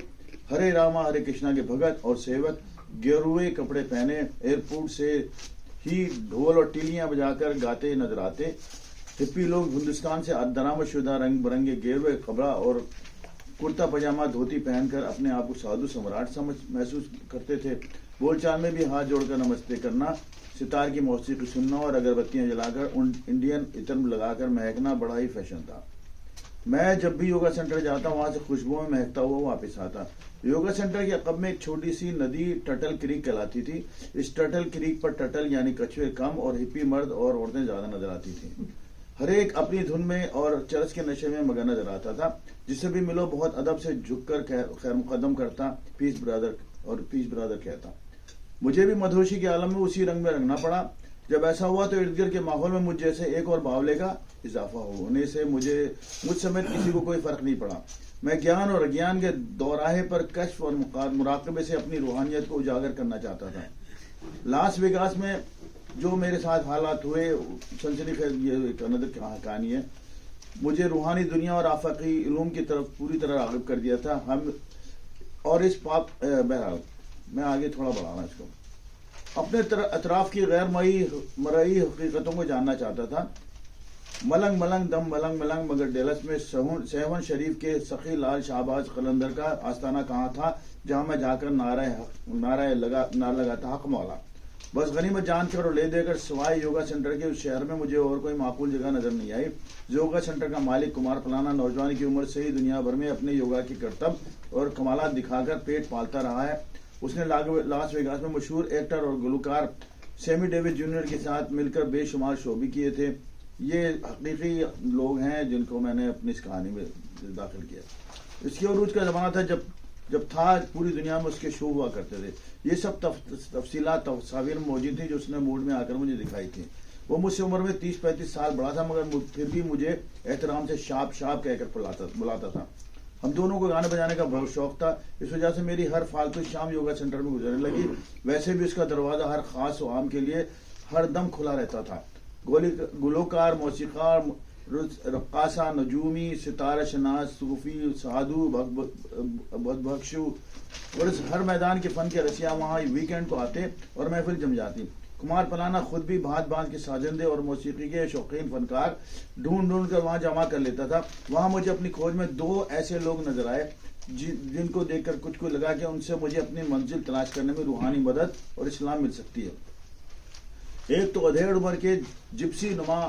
[SPEAKER 6] ہرے راما ہرے کرشنا کے بھگت اور سیوک گیروئے کپڑے پہنے ایئرپورٹ سے ہی ڈھول اور ٹیلیاں بجا کر گاتے نظر آتے۔ ہپی لوگ ہندوستان سے درآمد شدہ رنگ برنگے گیروئے کپڑا اور کرتا پاجامہ دھوتی پہن کر اپنے آپ کو سادھو سمراٹ محسوس کرتے تھے. بول چال میں بھی ہاتھ جوڑ کر نمستے کرنا، ستار کی موسیقی سننا اور اگربتیاں جلا کر انڈین عطر لگا کر مہکنا بڑا ہی فیشن تھا. میں جب بھی یوگا سینٹر جاتا وہاں سے خوشبوؤں میں مہکتا ہوا واپس آتا. یوگا سینٹر کے عقب میں ایک چھوٹی سی ندی ٹٹل کریک کہلاتی تھی. اس ٹٹل کریک پر ٹٹل یعنی کچھوے کم اور ہپی مرد اور عورتیں زیادہ نظر آتی تھیں. ہر ایک اپنی دھن میں اور چرس کے نشے میں مگن نظر آتا تھا. جسے بھی ملو بہت ادب سے جھک کر خیر مقدم کرتا، پیس برادر کہتا. مجھے بھی مدہوشی کے عالم میں اسی رنگ میں رنگنا پڑا. جب ایسا ہوا تو ارد گرد کے ماحول میں مجھ جیسے ایک اور باولے کا اضافہ ہونے سے مجھ سمیت کسی کو کوئی فرق نہیں پڑا. میں گیان اور اگیان کے دوراہے پر کشف اور مراقبے سے اپنی روحانیت کو اجاگر کرنا چاہتا تھا. لاس ویگاس میں جو میرے ساتھ حالات ہوئے سنسنی خیز یہ ایک اندر کہانی ہے. مجھے روحانی دنیا اور آفاقی علوم کی طرف پوری طرح راغب کر دیا تھا. ہم اور اس بہرحال میں آگے تھوڑا بڑھانا اس کو. اپنے اطراف کی غیر مرئی حقیقتوں کو جاننا چاہتا تھا. ملنگ ملنگ دم ملنگ ملنگ مگر ڈیلس میں سیون شریف کے سخی لال شہباز قلندر کا آستانہ کہاں تھا جہاں میں جا کر نعرہ لگاتا حق مولا. بس غنیمت جان کر اور لے دے کر سوائے یوگا سینٹر کے اس شہر میں مجھے اور کوئی معقول جگہ نظر نہیں آئی. یوگا سینٹر کا مالک کمار پلانا نوجوانی کی عمر سے ہی دنیا بھر میں اپنے یوگا کی کرتب اور کمالات دکھا کر پیٹ پالتا رہا ہے. اس نے لاس ویگاس میں مشہور ایکٹر اور گلوکار سیمی ڈیوڈ جونیئر کے ساتھ مل کر بے شمار شو بھی کیے تھے. یہ حقیقی لوگ ہیں جن کو میں نے اپنی اس کہانی میں داخل کیا. اس کے عروج کا زمانہ تھا جب تھا پوری دنیا میں اس کے شو ہوا کرتے تھے. یہ سب تفصیلات تصاویر موجود تھی جو اس نے موڈ میں آ کر مجھے دکھائی تھی. وہ مجھ سے عمر میں 30-35 سال بڑا تھا مگر پھر بھی مجھے احترام سے شاپ کہہ کر بلاتا تھا. ہم دونوں کو گانے بجانے کا بہت شوق تھا. اس وجہ سے میری ہر فالتو شام یوگا سینٹر میں گزرنے لگی. ویسے بھی اس کا دروازہ ہر خاص و عام کے لیے ہر دم کھلا رہتا تھا. گلوکار، موسیقار، رقاصہ، نجومی، ستارہ شناس، صوفی، سادھو، بخشو اور اس ہر میدان کے فن کے رسیاں وہاں ویکینڈ کو آتے اور محفل جم جاتی. کمار پلانا خود بھی بھانت بھانت کے سازندے اور موسیقی کے شوقین فنکار ڈھونڈ کر وہاں جمع کر لیتا تھا. وہاں مجھے اپنی کھوج میں 2 ایسے لوگ نظر آئے جن کو دیکھ کر کچھ کو لگا کہ ان سے مجھے اپنی منزل تلاش کرنے میں روحانی مدد اور اسلام مل سکتی ہے. ایک تو ادھیڑ عمر کے جپسی نما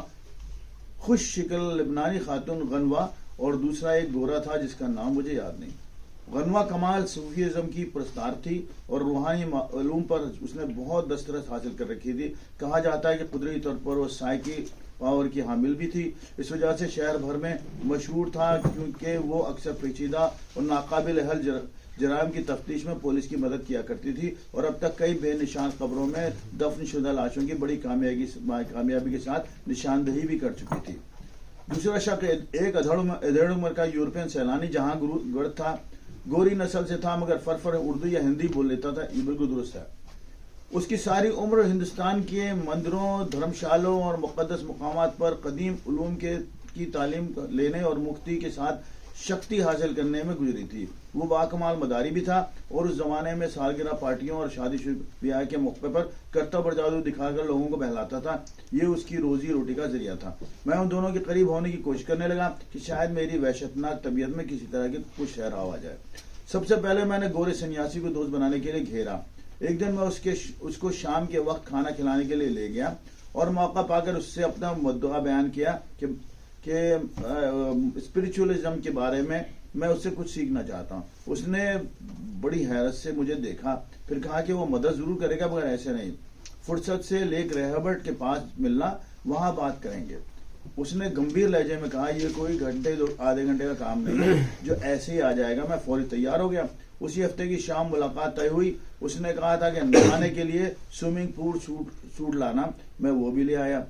[SPEAKER 6] خوش شکل لبنانی خاتون غنوا اور دوسرا ایک گورا تھا جس کا نام مجھے یاد نہیں. غنوا کمال صوفیزم کی پرستار تھی اور روحانی علوم پر اس نے بہت دسترس حاصل کر رکھی تھی. کہا جاتا ہے کہ قدرتی طور پر وہ سائیکی پاور کی حامل بھی تھی. اس وجہ سے شہر بھر میں مشہور تھا کیونکہ وہ اکثر پیچیدہ اور ناقابل حل جرائم کی تفتیش میں پولیس کی مدد کیا کرتی تھی اور اب تک کئی بے نشان قبروں میں دفن شدہ لاشوں کی بڑی کامیابی کے ساتھ نشاندہی بھی کر چکی تھی. دوسرا شخص ایک ادھیڑ عمر کا یورپین سیلانی جہاں گڑ تھا. گوری نسل سے تھا مگر فرفر اردو یا ہندی بول لیتا تھا. یہ بالکل درست ہے. اس کی ساری عمر ہندوستان کے مندروں، دھرمشالوں اور مقدس مقامات پر قدیم علوم کی تعلیم لینے اور مکتی کے ساتھ شکتی حاصل کرنے میں گزری تھی. وہ باکمال مداری بھی تھا اور اس زمانے میں سالگرہ پارٹیوں اور شادی بیاہ کے موقع پر کرتب اور جادو دکھا کر لوگوں کو بہلاتا تھا. یہ اس کی روزی روٹی کا ذریعہ تھا. میں ان دونوں کے قریب ہونے کی کوشش کرنے لگا کہ شاید میری وحشتناک طبیعت میں کسی طرح کی کچھ ٹھہراؤ آ جائے. سب سے پہلے میں نے گورے سنیاسی کو دوست بنانے کے لیے گھیرا. ایک دن میں اس کو شام کے وقت کھانا کھلانے کے لیے لے گیا اور موقع پا کر اس سے اپنا مدعا بیان کیا کہ اسپرچولزم کے بارے میں اس سے کچھ سیکھنا چاہتا ہوں. اس نے بڑی حیرت سے مجھے دیکھا، پھر کہا کہ وہ مدد ضرور کرے گا مگر ایسے نہیں. فرصت سے لیک ریہبرٹ کے پاس ملنا، وہاں بات کریں گے. اس نے گمبھیر لہجے میں کہا یہ کوئی آدھے گھنٹے کا کام نہیں ہے جو ایسے ہی آ جائے گا. میں فوری تیار ہو گیا. اسی ہفتے کی شام ملاقات طے ہوئی. اس نے کہا تھا کہ نہانے کے لیے سوئمنگ پول سوٹ لانا. میں وہ بھی لے آیا.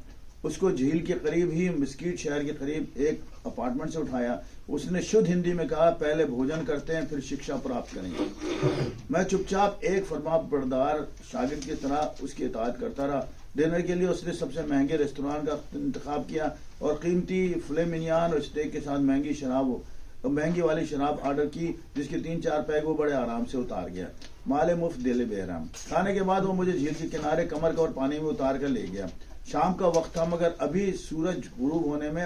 [SPEAKER 6] اس کو جھیل کے قریب ہی مسکیٹ شہر کے قریب ایک اپارٹمنٹ سے اٹھایا. اس نے شدھ ہندی میں کہا پہلے بھوجن کرتے ہیں پھر شکشا پراپت کریں گے. میں چپ چاپ ایک فرما بردار شاگرد کی طرح اس کی اطاعت کرتا رہا. ڈنر کے لیے اس نے سب سے مہنگے ریستوران کا انتخاب کیا اور قیمتی فلیمینیان اور اسٹیک کے ساتھ مہنگی والی شراب آرڈر کی جس کے 3-4 پیگ وہ بڑے آرام سے اتار گیا. مال مفت دل بہرام. کھانے کے بعد وہ مجھے جھیل کے کنارے کمر کا اور پانی میں اتار کر لے گیا. شام کا وقت تھا مگر ابھی سورج غروب ہونے میں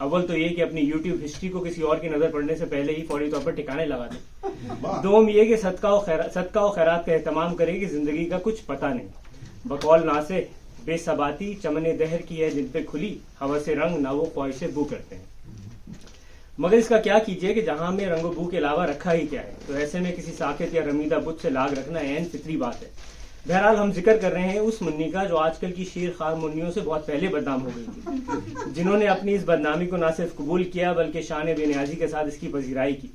[SPEAKER 7] اول تو یہ کہ اپنی یوٹیوب ہسٹری کو کسی اور کی نظر پڑنے سے پہلے ہی فوری طور پر ٹھکانے لگا دیں. دوم یہ کہ صدقہ و خیرات کا اہتمام کرے کہ زندگی کا کچھ پتہ نہیں. بقول ناصح بے ثباتی چمن دہر کی ہے جن پہ کھلی ہوا سے رنگ نہ وہ خواہش بو کرتے ہیں. مگر اس کا کیا کیجیے کہ جہاں میں رنگ و بو کے علاوہ رکھا ہی کیا ہے, تو ایسے میں کسی ساکت یا رمیدہ بت سے لاگ رکھنا عین فطری بات ہے. بہرحال ہم ذکر کر رہے ہیں اس منی کا جو آج کل کی شیر خوار منیوں سے بہت پہلے بدنام ہو گئی تھی, جنہوں نے اپنی اس بدنامی کو نہ صرف قبول کیا بلکہ شان بے نیازی کے ساتھ اس کی پذیرائی کی.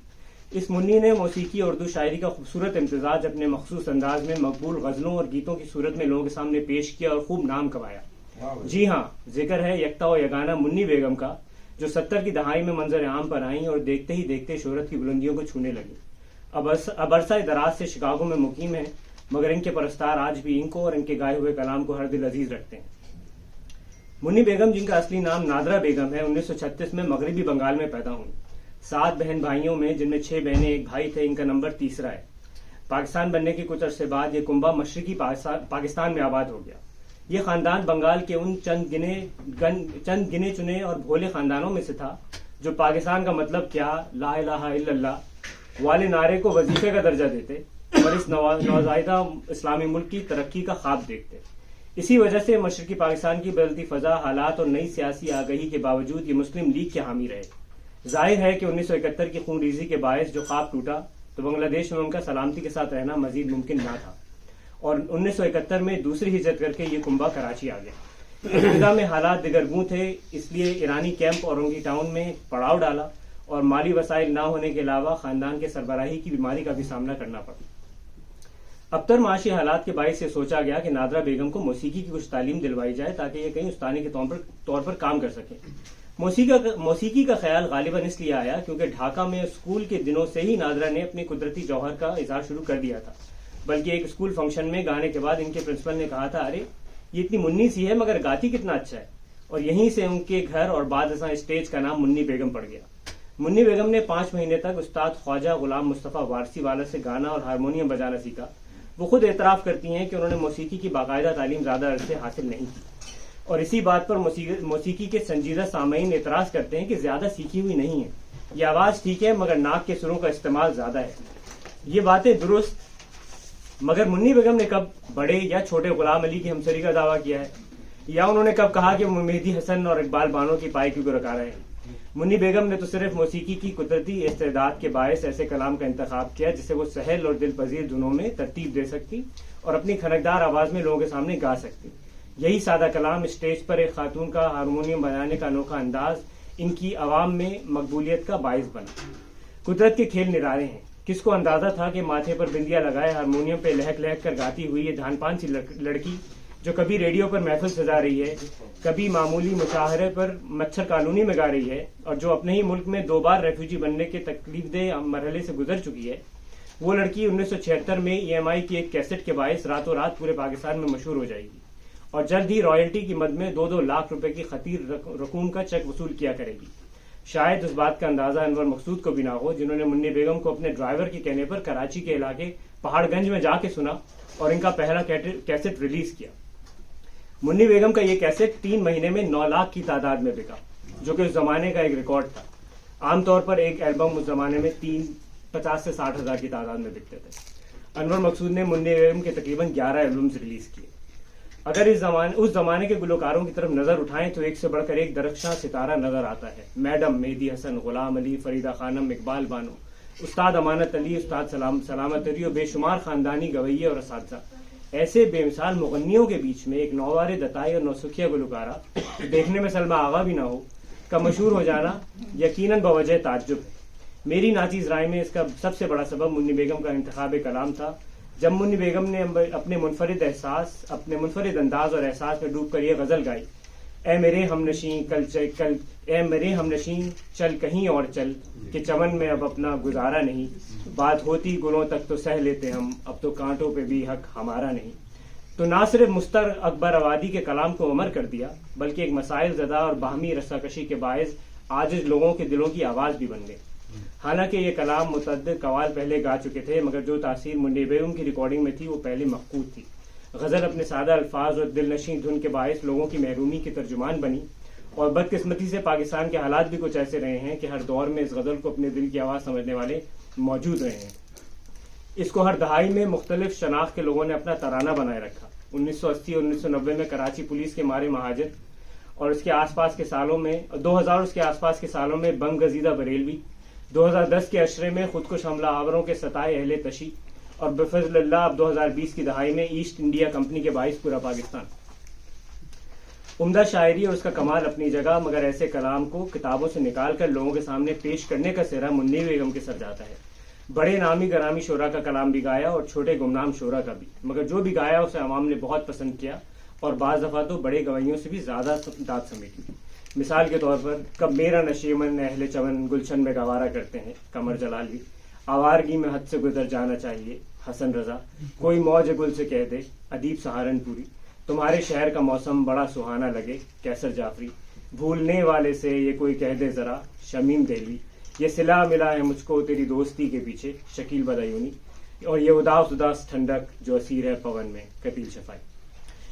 [SPEAKER 7] اس منی نے موسیقی اور اردو شاعری کا خوبصورت امتزاج اپنے مخصوص انداز میں مقبول غزلوں اور گیتوں کی صورت میں لوگوں کے سامنے پیش کیا اور خوب نام کمایا. جی ہاں, ذکر ہے یکتا و یگانہ منی بیگم کا, جو 70 کی دہائی میں منظر عام پر آئیں اور دیکھتے ہی دیکھتے شہرت کی بلندیوں کو چھونے لگی. اب عرصہ دراز سے شکاگو میں مقیم ہیں, مگر ان کے پرستار آج بھی ان کو اور ان کے گائے ہوئے کلام کو ہر دل عزیز رکھتے ہیں. منی بیگم, جن کا اصلی نام نادرا بیگم ہے, 1936 میں مغربی بنگال میں پیدا ہوئی. 7 بہن بھائیوں میں, جن میں 6 بہنیں 1 بھائی تھے, ان کا نمبر 3 ہے. پاکستان بننے کے کچھ عرصے بعد یہ کنبہ مشرقی پاکستان میں آباد ہو گیا. یہ خاندان بنگال کے ان چند گنے چنے اور بھولے خاندانوں میں سے تھا جو پاکستان کا مطلب کیا, لا الہ الا اللہ والے نعرے کو وظیفے کا درجہ دیتے اور اس نوزائیدہ اسلامی ملک کی ترقی کا خواب دیکھتے. اسی وجہ سے مشرقی پاکستان کی بدلتی فضا, حالات اور نئی سیاسی آگہی کے باوجود یہ مسلم لیگ کے حامی رہے. ظاہر ہے کہ 1971 کی خون ریزی کے باعث جو خواب ٹوٹا تو بنگلہ دیش میں ان کا سلامتی کے ساتھ رہنا مزید ممکن نہ تھا, اور 1971 میں دوسری ہجرت کر کے یہ کنبہ کراچی آ گیا. ابتدا میں حالات دگرگوں تھے, اس لیے ایرانی کیمپ اورنگی ٹاؤن میں پڑاؤ ڈالا اور مالی وسائل نہ ہونے کے علاوہ خاندان کے سربراہی کی بیماری کا بھی سامنا کرنا پڑا. ابتر معاشی حالات کے باعث یہ سوچا گیا کہ نادرا بیگم کو موسیقی کی کچھ تعلیم دلوائی جائے تاکہ یہ کہیں استانی کے طور پر کام کر سکیں. موسیقی کا خیال غالباً اس لیے آیا کیونکہ ڈھاکہ میں اسکول کے دنوں سے ہی نادرا نے اپنے قدرتی جوہر کا اظہار شروع کر دیا تھا. بلکہ ایک اسکول فنکشن میں گانے کے بعد ان کے پرنسپل نے کہا تھا, ارے یہ اتنی منی سی ہے مگر گاتی کتنا اچھا ہے, اور یہیں سے ان کے گھر اور بعد ازاں اسٹیج کا نام منی بیگم پڑ گیا. منی بیگم نے 5 مہینے تک استاد خواجہ غلام مصطفیٰ وارسی والا سے گانا اور ہارمونیم بجانا سیکھا. وہ خود اعتراف کرتی ہیں کہ انہوں نے موسیقی کی باقاعدہ تعلیم زیادہ عرصے حاصل نہیں کی, اور اسی بات پر موسیقی کے سنجیدہ سامعین اعتراض کرتے ہیں کہ زیادہ سیکھی ہوئی نہیں ہے, یہ آواز ٹھیک ہے مگر ناک کے سروں کا استعمال زیادہ ہے. یہ باتیں درست, مگر منی بیگم نے کب بڑے یا چھوٹے غلام علی کی ہمسری کا دعویٰ کیا ہے, یا انہوں نے کب کہا کہ وہ مہدی حسن اور اقبال بانو کی پائے کیوں رکھا رہے ہیں. منی بیگم نے تو صرف موسیقی کی قدرتی استعداد کے باعث ایسے کلام کا انتخاب کیا جسے وہ سہل اور دل پذیر دھنوں میں ترتیب دے سکتی اور اپنی کھنکدار آواز میں لوگوں کے سامنے گا سکتی. یہی سادہ کلام اسٹیج پر ایک خاتون کا ہارمونیم بجانے کا انوکھا انداز ان کی عوام میں مقبولیت کا باعث بنا. قدرت کے کھیل نرالے ہیں. کس کو اندازہ تھا کہ ماتھے پر بندیا لگائے ہارمونیم پہ لہک لہک کر گاتی ہوئی یہ دھان پان سی لڑکی, جو کبھی ریڈیو پر محفل سجا رہی ہے, کبھی معمولی مشاہرے پر مچھر کالونی میں گا رہی ہے, اور جو اپنے ہی ملک میں 2 بار ریفیوجی بننے کے تکلیف دہ مرحلے سے گزر چکی ہے, وہ لڑکی 1976 میں EMI کی ایک کیسٹ کے باعث راتوں رات پورے پاکستان میں مشہور ہو جائے گی, اور جلد ہی رائلٹی کی مد میں 2-2 لاکھ روپے کی خطیر رقوم کا چیک وصول کیا کرے گی. شاید اس بات کا اندازہ انور مقصود کو بھی نہ ہو, جنہوں نے منی بیگم کو اپنے ڈرائیور کے کہنے پر کراچی کے علاقے پہاڑ گنج میں جا کے سنا اور ان کا پہلا کیسٹ ریلیز کیا. منی بیگم کا یہ کیسٹ 3 مہینے میں 9 لاکھ کی تعداد میں بکا, جو کہ اس زمانے کا ایک ریکارڈ تھا. عام طور پر ایک البم اس زمانے میں 50 سے 60 ہزار کی تعداد میں بکتے تھے. انور مقصود نے منی بیگم کے تقریباً 11 البمز ریلیز کیے. اگر اس زمانے کے گلوکاروں کی طرف نظر اٹھائیں تو ایک سے بڑھ کر ایک درخشاں ستارہ نظر آتا ہے. میڈم مہدی حسن, غلام علی, فریدہ خانم, اقبال بانو, استاد امانت علی, استاد سلامت علی اور بے شمار خاندانی گویے اور اساتذہ. ایسے بے مثال مغنیوں کے بیچ میں ایک نووار دتائی اور نوسکھیا گلوکارہ, دیکھنے میں سلمہ آغا بھی نہ ہو, کا مشہور ہو جانا یقیناً بوجہ تعجب ہے. میری ناچیز رائے میں اس کا سب سے بڑا سبب منی بیگم کا انتخاب کلام تھا. جب منی بیگم نے اپنے منفرد انداز اور احساس میں ڈوب کر یہ غزل گائی, اے میرے ہم نشین چل کہیں اور چل کہ چمن میں اب اپنا گزارا نہیں, بات ہوتی گلوں تک تو سہ لیتے ہم, اب تو کانٹوں پہ بھی حق ہمارا نہیں, تو نہ صرف مستر اکبر آبادی کے کلام کو امر کر دیا بلکہ ایک مسائل زدہ اور باہمی رساکشی کے باعث عاجز لوگوں کے دلوں کی آواز بھی بن گئے. حالانکہ یہ کلام متعدد قوال پہلے گا چکے تھے, مگر جو تاثیر منی بیگم کی ریکارڈنگ میں تھی وہ پہلے مفقود تھی. غزل اپنے سادہ الفاظ اور دل نشیں دھن کے باعث لوگوں کی محرومی کی ترجمان بنی, اور بدقسمتی سے پاکستان کے حالات بھی کچھ ایسے رہے ہیں کہ ہر دور میں اس غزل کو اپنے دل کی آواز سمجھنے والے موجود رہے ہیں. اس کو ہر دہائی میں مختلف شناخت کے لوگوں نے اپنا ترانہ بنائے رکھا. 1980 اور 1990 میں کراچی پولیس کے مارے مہاجر اور اس کے آس پاس کے سالوں میں 2000 اس کے آس پاس کے سالوں میں بنگ گزیدہ بریلوی، 2010 کے عشرے میں خودکش حملہ آوروں کے ستائے اہل تشی، اور بفضل اللہ اب 2020 کی دہائی میں ایسٹ انڈیا کمپنی کے باعث پورا پاکستان. عمدہ شاعری اور اس کا کمال اپنی جگہ، مگر ایسے کلام کو کتابوں سے نکال کر لوگوں کے سامنے پیش کرنے کا سہرا منی بیگم کے سر جاتا ہے. بڑے نامی گرامی شعراء کا کلام بھی گایا اور چھوٹے گمنام شعراء کا بھی، مگر جو بھی گایا اسے عوام نے بہت پسند کیا اور بعض دفعہ تو بڑے گویوں سے بھی زیادہ داد سمیٹی. مثال کے طور پر کب میرا نشیمن اہل چمن گلشن میں گوارا کرتے ہیں قمر جلالی، آوارگی میں حد سے گزر جانا چاہیے حسن رضا، کوئی موج گل سے کہہ دے ادیب سہارنپوری، تمہارے شہر کا موسم بڑا سہانا لگے کیسر جعفری، بھولنے والے سے یہ کوئی کہہ دے ذرا شمیم دہلوی، یہ صلہ ملا ہے مجھ کو تیری دوستی کے پیچھے شکیل بدایونی، اور یہ اداس اداس ٹھنڈک جو اسیر ہے پون میں قتیل شفائی.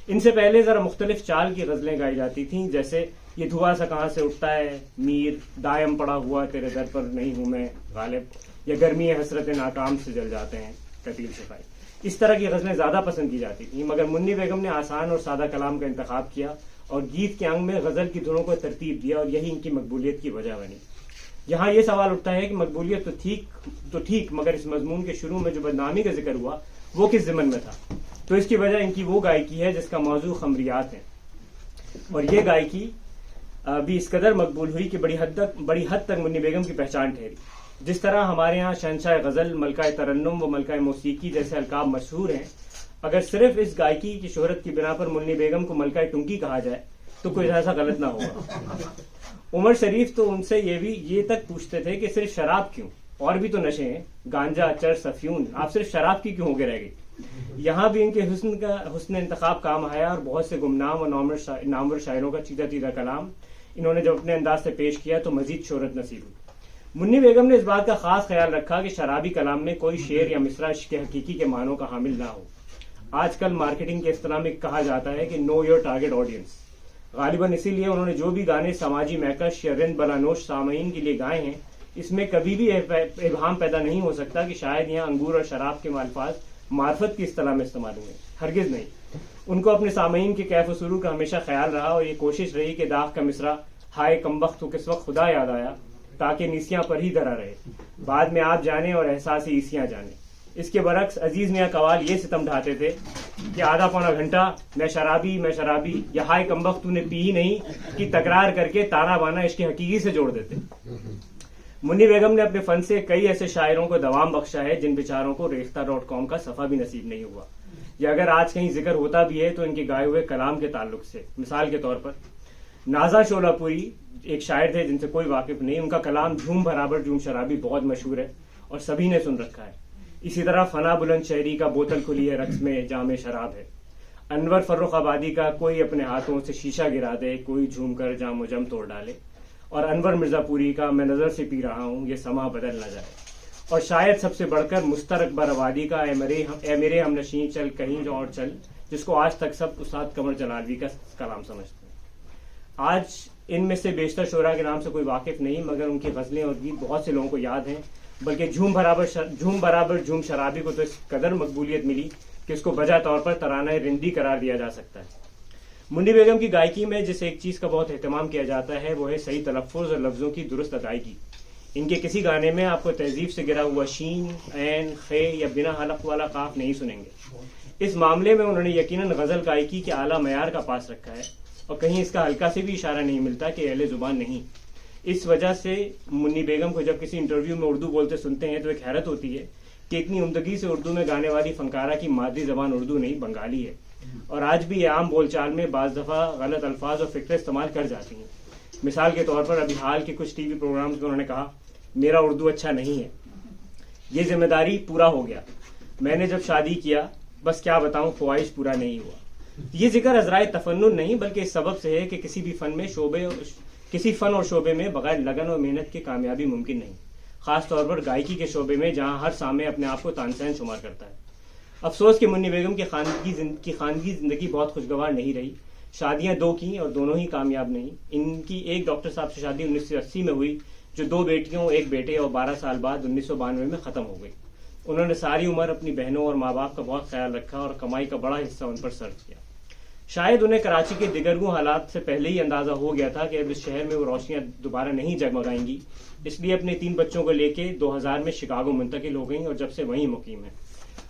[SPEAKER 7] ان سے پہلے ذرا مختلف چال کی غزلیں گائی جاتی تھیں، جیسے یہ دھواں سا کہاں سے اٹھتا ہے میر، دائم پڑا ہوا تیرے در پر نہیں ہوں میں غالب، یا گرمی حسرت ناکام سے جل جاتے ہیں قتیل شفائی. اس طرح کی غزلیں زیادہ پسند کی جاتی تھیں، مگر منی بیگم نے آسان اور سادہ کلام کا انتخاب کیا اور گیت کے انگ میں غزل کی دھنوں کو ترتیب دیا، اور یہی ان کی مقبولیت کی وجہ بنی. یہاں یہ سوال اٹھتا ہے کہ مقبولیت تو ٹھیک مگر اس مضمون کے شروع میں جو بدنامی کا ذکر ہوا وہ کس ضمن میں تھا؟ تو اس کی وجہ ان کی وہ گائکی ہے جس کا موضوع خمریات ہے، اور یہ گائکی بھی اس قدر مقبول ہوئی کہ بڑی حد تک منی بیگم کی پہچان ٹھہری. جس طرح ہمارے ہاں شہنشاہ غزل، ملکہ ترنم و ملکہ موسیقی جیسے القاب مشہور ہیں، اگر صرف اس گائکی کی شہرت کی بنا پر منی بیگم کو ملکہ ٹنکی کہا جائے تو کوئی ایسا غلط نہ ہوگا. عمر شریف تو ان سے یہ تک پوچھتے تھے کہ صرف شراب کیوں، اور بھی تو نشے ہیں، گانجا چرس افیون، آپ صرف شراب کی کیوں ہو کے رہ گئی. یہاں بھی ان کے حسن انتخاب کام آیا، اور بہت سے گمنام اور نامور شاعروں کا چیدہ چیدہ کلام انہوں نے جب اپنے انداز سے پیش کیا تو مزید شہرت نصیب ہوئی. منی بیگم نے اس بات کا خاص خیال رکھا کہ شرابی کلام میں کوئی شعر یا مصرع عشق کے حقیقی کے معنوں کا حامل نہ ہو. آج کل مارکیٹنگ کے اصطلاح میں کہا جاتا ہے کہ نو یور ٹارگیٹ آڈینس. غالباً اسی لیے انہوں نے جو بھی گانے سماجی مہکش یا رند بلانوش سامعین کے لیے گائے ہیں، اس میں کبھی بھی ابہام پیدا نہیں ہو سکتا کہ شاید یہاں انگور اور شراب کے الفاظ معرفت کی اصطلاح میں استعمال ہوئے. ہرگز نہیں. ان کو اپنے سامعین کے کیف و سرور کا ہمیشہ خیال رہا، اور یہ کوشش رہی کہ داغ کا مصرع ہائے کمبخت تو کس وقت خدا یاد آیا تاکہ نیسیاں پر ہی دھرا رہے، بعد میں آپ جانے اور احساس عیسیاں جانے. اس کے برعکس عزیز میاں قوال یہ ستم ڈھاتے تھے کہ آدھا پونا گھنٹہ میں شرابی یا ہائے کمبخت تو نے پی ہی نہیں کی تکرار کر کے تانا بانا عشق حقیقی سے جوڑ دیتے. منی بیگم نے اپنے فن سے کئی ایسے شاعروں کو دوام بخشا ہے جن بیچاروں کو ریختہ.com کا صفحہ بھی نصیب نہیں ہوا، یا اگر آج کہیں ذکر ہوتا بھی ہے تو ان کے گائے ہوئے کلام کے تعلق سے. مثال کے طور پر نازا شولہ پوری ایک شاعر تھے جن سے کوئی واقف نہیں، ان کا کلام جھوم برابر جھوم شرابی بہت مشہور ہے اور سبھی نے سن رکھا ہے. اسی طرح فنا بلند شہری کا بوتل کھلی ہے رقص میں جام شراب ہے. انور فرخ آبادی کا کوئی اپنے ہاتھوں سے شیشہ گرا دے کوئی جھوم کر جام و جم توڑ ڈالے. اور انور مرزا پوری کا میں نظر سے پی رہا ہوں یہ سما بدل نہ جائے. اور شاید سب سے بڑھ کر مستر اکبر آبادی کا اے میرے ہم نشین چل کہیں اور چل، جس کو آج تک سب استاد قمر جلالوی کا کلام سمجھتے ہیں. آج ان میں سے بیشتر شعراء کے نام سے کوئی واقف نہیں، مگر ان کی غزلیں اور گیت بہت سے لوگوں کو یاد ہیں. بلکہ جھوم برابر جھوم شرابی کو تو اس قدر مقبولیت ملی کہ اس کو بجا طور پر ترانہ رندی قرار دیا جا سکتا ہے. منی بیگم کی گائکی میں جس ایک چیز کا بہت اہتمام کیا جاتا ہے وہ ہے صحیح تلفظ اور لفظوں کی درست ادائیگی. ان کے کسی گانے میں آپ کو تہذیب سے گرا ہوا شین، عین، خے یا بنا حلق والا قاف نہیں سنیں گے. اس معاملے میں انہوں نے یقیناً غزل گائکی کے اعلیٰ معیار کا پاس رکھا ہے، اور کہیں اس کا ہلکا سے بھی اشارہ نہیں ملتا کہ اہل زبان نہیں. اس وجہ سے منی بیگم کو جب کسی انٹرویو میں اردو بولتے سنتے ہیں تو ایک حیرت ہوتی ہے کہ اتنی عمدگی سے اردو میں گانے والی فنکارہ کی مادری زبان اردو نہیں بنگالی ہے، اور آج بھی یہ عام بول چال میں بعض دفعہ غلط الفاظ اور فکریں استعمال کر جاتی ہیں. مثال کے طور پر ابھی حال کے کچھ ٹی وی پروگرامز میں انہوں نے کہا میرا اردو اچھا نہیں ہے، یہ ذمہ داری پورا ہو گیا، میں نے جب شادی کیا بس کیا بتاؤں خواہش پورا نہیں ہوا. یہ ذکر عذرائے تفنن نہیں بلکہ اس سبب سے ہے کہ کسی فن اور شعبے میں بغیر لگن اور محنت کے کامیابی ممکن نہیں، خاص طور پر گائکی کے شعبے میں جہاں ہر سامع اپنے آپ کو تانسین شمار کرتا ہے. افسوس کہ منی بیگم کی خاندگی زندگی بہت خوشگوار نہیں رہی، شادیاں 2 کی اور دونوں ہی کامیاب نہیں. ان کی ایک ڈاکٹر صاحب سے شادی 1980 میں ہوئی جو 2 بیٹیوں 1 بیٹے اور 12 سال بعد 1992 میں ختم ہو گئی. انہوں نے ساری عمر اپنی بہنوں اور ماں باپ کا بہت خیال رکھا اور کمائی کا بڑا حصہ ان پر صرف کیا. شاید انہیں کراچی کے دگرگوں حالات سے پہلے ہی اندازہ ہو گیا تھا کہ اب اس شہر میں وہ روشنیاں دوبارہ نہیں جگمگائیں گی، اس لیے اپنے 3 بچوں کو لے کے 2000 میں شکاگو منتقل ہو گئیں اور جب سے وہیں مقیم ہیں.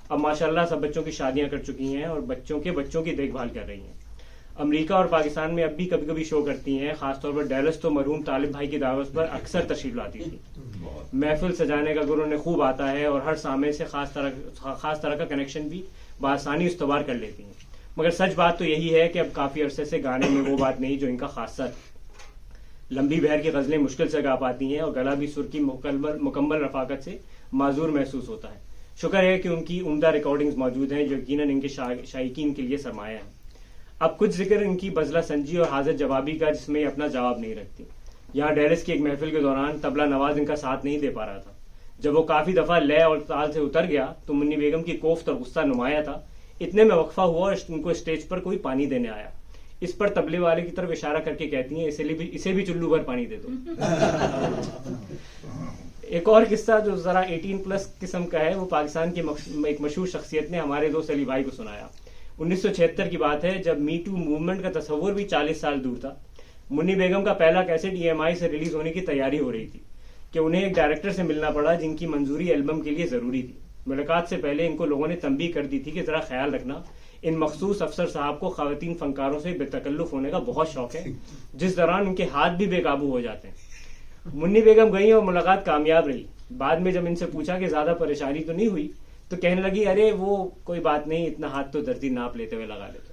[SPEAKER 7] اب ماشاءاللہ سب بچوں کی شادیاں کر چکی ہیں اور بچوں کی دیکھ بھال کر رہی ہیں. امریکہ اور پاکستان میں اب بھی کبھی کبھی شو کرتی ہیں، خاص طور پر ڈیلس تو مرحوم طالب بھائی کی دعوت پر اکثر تشریف لاتی تھی. محفل سجانے کا گرو انہیں خوب آتا ہے اور ہر سامع سے خاص طرح کا کنیکشن بھی بآسانی استوار کر لیتی ہیں. مگر سچ بات تو یہی ہے کہ اب کافی عرصے سے گانے میں وہ بات نہیں جو ان کا خاصہ ہے. لمبی بہر کی غزلیں مشکل سے گا پاتی ہیں اور گلا بھی سر کی مکمل رفاقت سے معذور محسوس ہوتا ہے. شکر ہے کہ ان کی عمدہ ریکارڈنگز موجود ہیں جو یقیناً ان کے شائقین کے لیے سرمایہ ہیں. اب کچھ ذکر ان کی بزلہ سنجی اور حاضر جوابی کا جس میں اپنا جواب نہیں رکھتی. یہاں ڈیلس کی ایک محفل کے دوران طبلہ نواز ان کا ساتھ نہیں دے پا رہا تھا. جب وہ کافی دفعہ لے اور تال سے اتر گیا تو منی بیگم کی کوفت اور غصہ نمایاں تھا. اتنے میں وقفہ ہوا اور ان کو اسٹیج پر کوئی پانی دینے آیا. اس پر طبلے والے کی طرف اشارہ کر کے کہتی ہیں اسے بھی چلو بھر پانی دے دو. ایک اور قصہ جو ذرا 18+ قسم کا ہے وہ پاکستان کی ایک مشہور شخصیت نے ہمارے دوست علی بھائی کو سنایا. 1976 کی بات ہے جب می ٹو موومنٹ کا تصور بھی 40 سال دور تھا. منی بیگم کا پہلا کیسٹ EMI سے ریلیز ہونے کی تیاری ہو رہی تھی کہ انہیں ایک ڈائریکٹر سے ملنا پڑا جن کی منظوری البم کے لیے ضروری تھی. ملاقات سے پہلے ان کو لوگوں نے تنبیہ کر دی تھی کہ ذرا خیال رکھنا ان مخصوص افسر صاحب کو خواتین فنکاروں سے بے تکلف ہونے کا بہت شوق ہے جس دوران ان کے ہاتھ بھی بے قابو ہو جاتے ہیں. منی بیگم گئی اور ملاقات کامیاب رہی. بعد میں جب ان سے پوچھا کہ زیادہ پریشانی تو نہیں ہوئی تو کہنے لگی ارے وہ کوئی بات نہیں، اتنا ہاتھ تو دردی ناپ لیتے ہوئے لگا لیتے.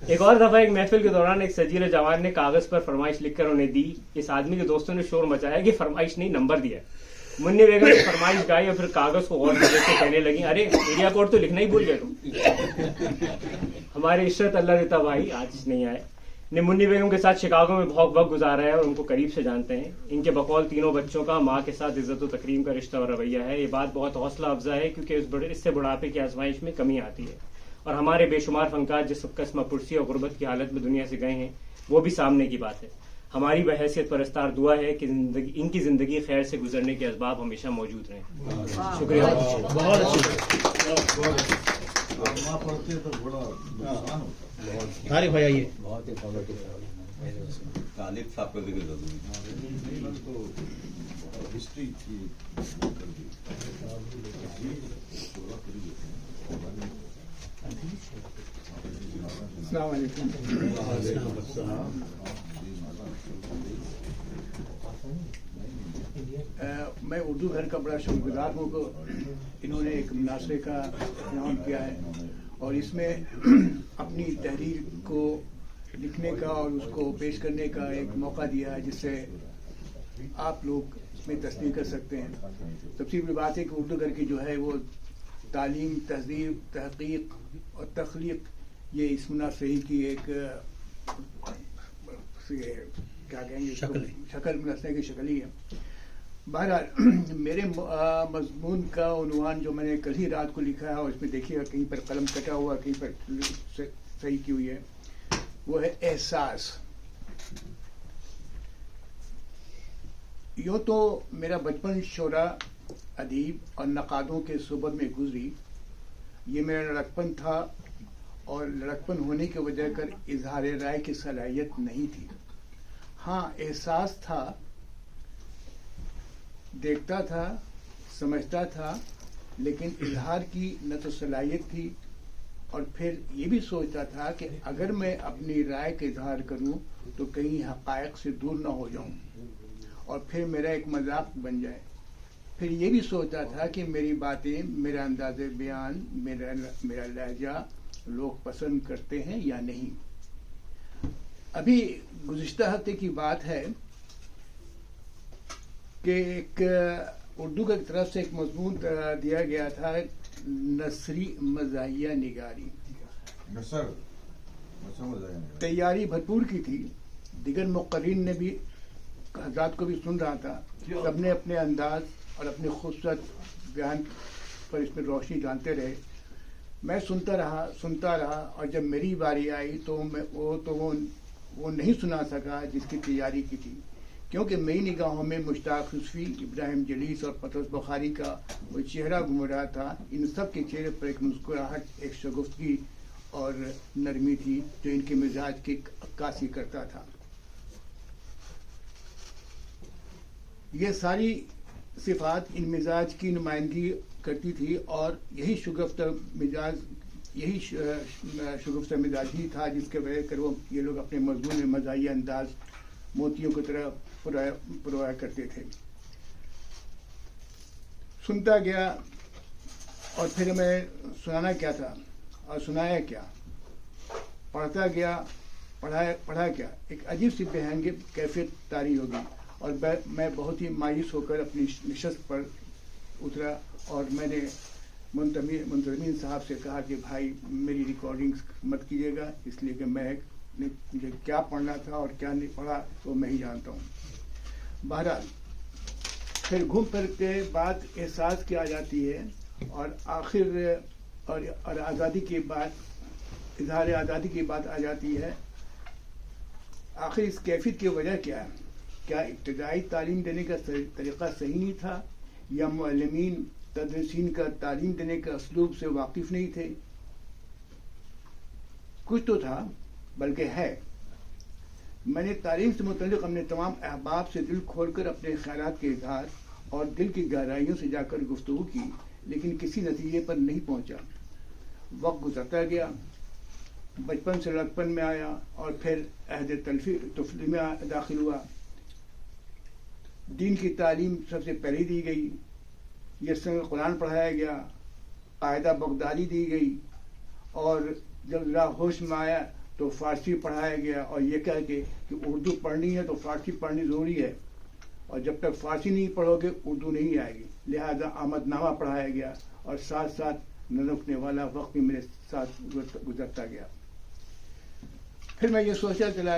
[SPEAKER 7] ایک اور دفعہ ایک محفل کے دوران ایک سجیلے جوان نے کاغذ پر فرمائش لکھ کر انہیں دی. اس آدمی کے دوستوں نے شور مچایا کہ فرمائش نہیں نمبر دیا. منی بیگم نے فرمائش گائی اور پھر کاغذ کو غور سے دیکھ کے کہنے لگی ارے ایریا کوڈ تو لکھنا ہی بھول گئے تم. ہمارے عشرت اللہ دیتا بھائی آج نہیں آئے نے منی بیگم کے ساتھ شکاگو میں بہت وقت گزارا ہے اور ان کو قریب سے جانتے ہیں. ان کے بقول 3 بچوں کا ماں کے ساتھ عزت و تکریم کا رشتہ اور رویہ ہے. یہ بات بہت حوصلہ افزا ہے کیونکہ اس سے بڑھاپے کی آزمائش میں کمی آتی ہے اور ہمارے بے شمار فنکار جس قسم پرسی اور غربت کی حالت میں دنیا سے گئے ہیں وہ بھی سامنے کی بات ہے. ہماری بحیثیت پرستار دعا ہے کہ ان کی زندگی خیر سے گزرنے کے اسباب ہمیشہ موجود رہیں. شکریہ.
[SPEAKER 4] بہت اچھی طارق بھائی آئیے.
[SPEAKER 8] طالب صاحب کا ذکر
[SPEAKER 2] السلام علیکم. میں اردو گھر کا بڑا شکر گزار ہوں کہ انہوں نے ایک مناظرے کا انعام کیا ہے اور اس میں اپنی تحریر کو لکھنے کا اور اس کو پیش کرنے کا ایک موقع دیا ہے جس سے آپ لوگ اس میں تصدیق کر سکتے ہیں. سب سے بڑی بات ہے کہ اردو گھر کی جو ہے وہ تعلیم، تہذیب، تحقیق اور تخلیق یہ اس مناظرے کی ایک کیا کہیں گے شکل مناظرے کی شکل ہی ہے. بہرحال میرے مضمون کا عنوان جو میں نے کل ہی رات کو لکھا ہے اور اس میں دیکھیے گا کہیں پر قلم کٹا ہوا کہیں پر صحیح کی ہوئی ہے، وہ ہے احساس. یوں تو میرا بچپن شعراء، ادیب اور نقادوں کے صحبت میں گزری. یہ میرا لڑکپن تھا اور لڑکپن ہونے کی وجہ کر اظہار رائے کی صلاحیت نہیں تھی. ہاں احساس تھا، دیکھتا تھا، سمجھتا تھا، لیکن اظہار کی نہ تو صلاحیت تھی اور پھر یہ بھی سوچتا تھا کہ اگر میں اپنی رائے کا اظہار کروں تو کہیں حقائق سے دور نہ ہو جاؤں اور پھر میرا ایک مذاق بن جائے. پھر یہ بھی سوچتا تھا کہ میری باتیں، میرا انداز بیان، میرا لہجہ لوگ پسند کرتے ہیں یا نہیں. ابھی گزشتہ ہفتے کی بات ہے کہ ایک اردو کی طرف سے ایک مضمون دیا گیا تھا نثری مزاحیہ نگاری. تیاری بھرپور کی تھی. دیگر مقررین نے بھی حضرات کو بھی سن رہا تھا. سب نے اپنے انداز اور اپنے خوبصورت بیان پر اس میں روشنی ڈالتے رہے.
[SPEAKER 9] میں سنتا رہا اور جب میری باری آئی تو وہ نہیں سنا سکا جس کی تیاری کی تھی، کیونکہ میری نگاہوں میں مشتاق یوسفی، ابراہیم جلیس اور پطرس بخاری کا وہ چہرہ گھوم رہا تھا. ان سب کے چہرے پر ایک مسکراہٹ، ایک شگفتگی اور نرمی تھی جو ان کے مزاج کی عکاسی کرتا تھا. یہ ساری صفات ان مزاج کی نمائندگی کرتی تھی اور یہی شگفتہ مزاج ہی تھا جس کے وجہ کر وہ یہ لوگ اپنے مضمون میں مزاحیہ انداز موتیوں کی طرح پرواہ کرتے تھے. سنتا گیا اور پھر میں سنانا کیا تھا اور سنایا کیا، پڑھتا گیا پڑھا کیا. ایک عجیب سی بہنگی کیفیت طاری ہوگی اور میں بہت ہی مایوس ہو کر اپنی نشست پر اترا اور میں نے منتظمین صاحب سے کہا کہ بھائی میری ریکارڈنگ مت کیجیے گا، اس لیے کہ مجھے کیا پڑھنا تھا اور کیا نہیں پڑھا تو میں ہی جانتا ہوں. بہرحال پھر گھوم پھر کے بعد احساس کی آ جاتی ہے اور آخر اور آزادی کے بعد اظہار آزادی کی بات آ جاتی ہے. آخر اس کیفیت کی وجہ کیا ہے؟ کیا ابتدائی تعلیم دینے کا طریقہ صحیح نہیں تھا یا معلمین تدریسین کا تعلیم دینے کا اسلوب سے واقف نہیں تھے؟ کچھ تو تھا، بلکہ ہے. میں نے تعلیم سے متعلق اپنے تمام احباب سے دل کھول کر اپنے خیالات کے اظہار اور دل کی گہرائیوں سے جا کر گفتگو کی، لیکن کسی نتیجے پر نہیں پہنچا. وقت گزرتا گیا، بچپن سے لڑکپن میں آیا اور پھر عہد طفلی میں داخل ہوا. دین کی تعلیم سب سے پہلے دی گئی، یسر قرآن پڑھایا گیا، قاعدہ بغدادی دی گئی اور جب ذرا ہوش میں آیا تو فارسی پڑھایا گیا اور یہ کہہ کے کہ اردو پڑھنی ہے تو فارسی پڑھنی ضروری ہے اور جب تک فارسی نہیں پڑھو گے اردو نہیں آئے گی. لہذا آمد نامہ پڑھایا گیا اور ساتھ ساتھ نہ رکنے والا وقت بھی میرے ساتھ گزرتا گیا. پھر میں یہ سوچا چلا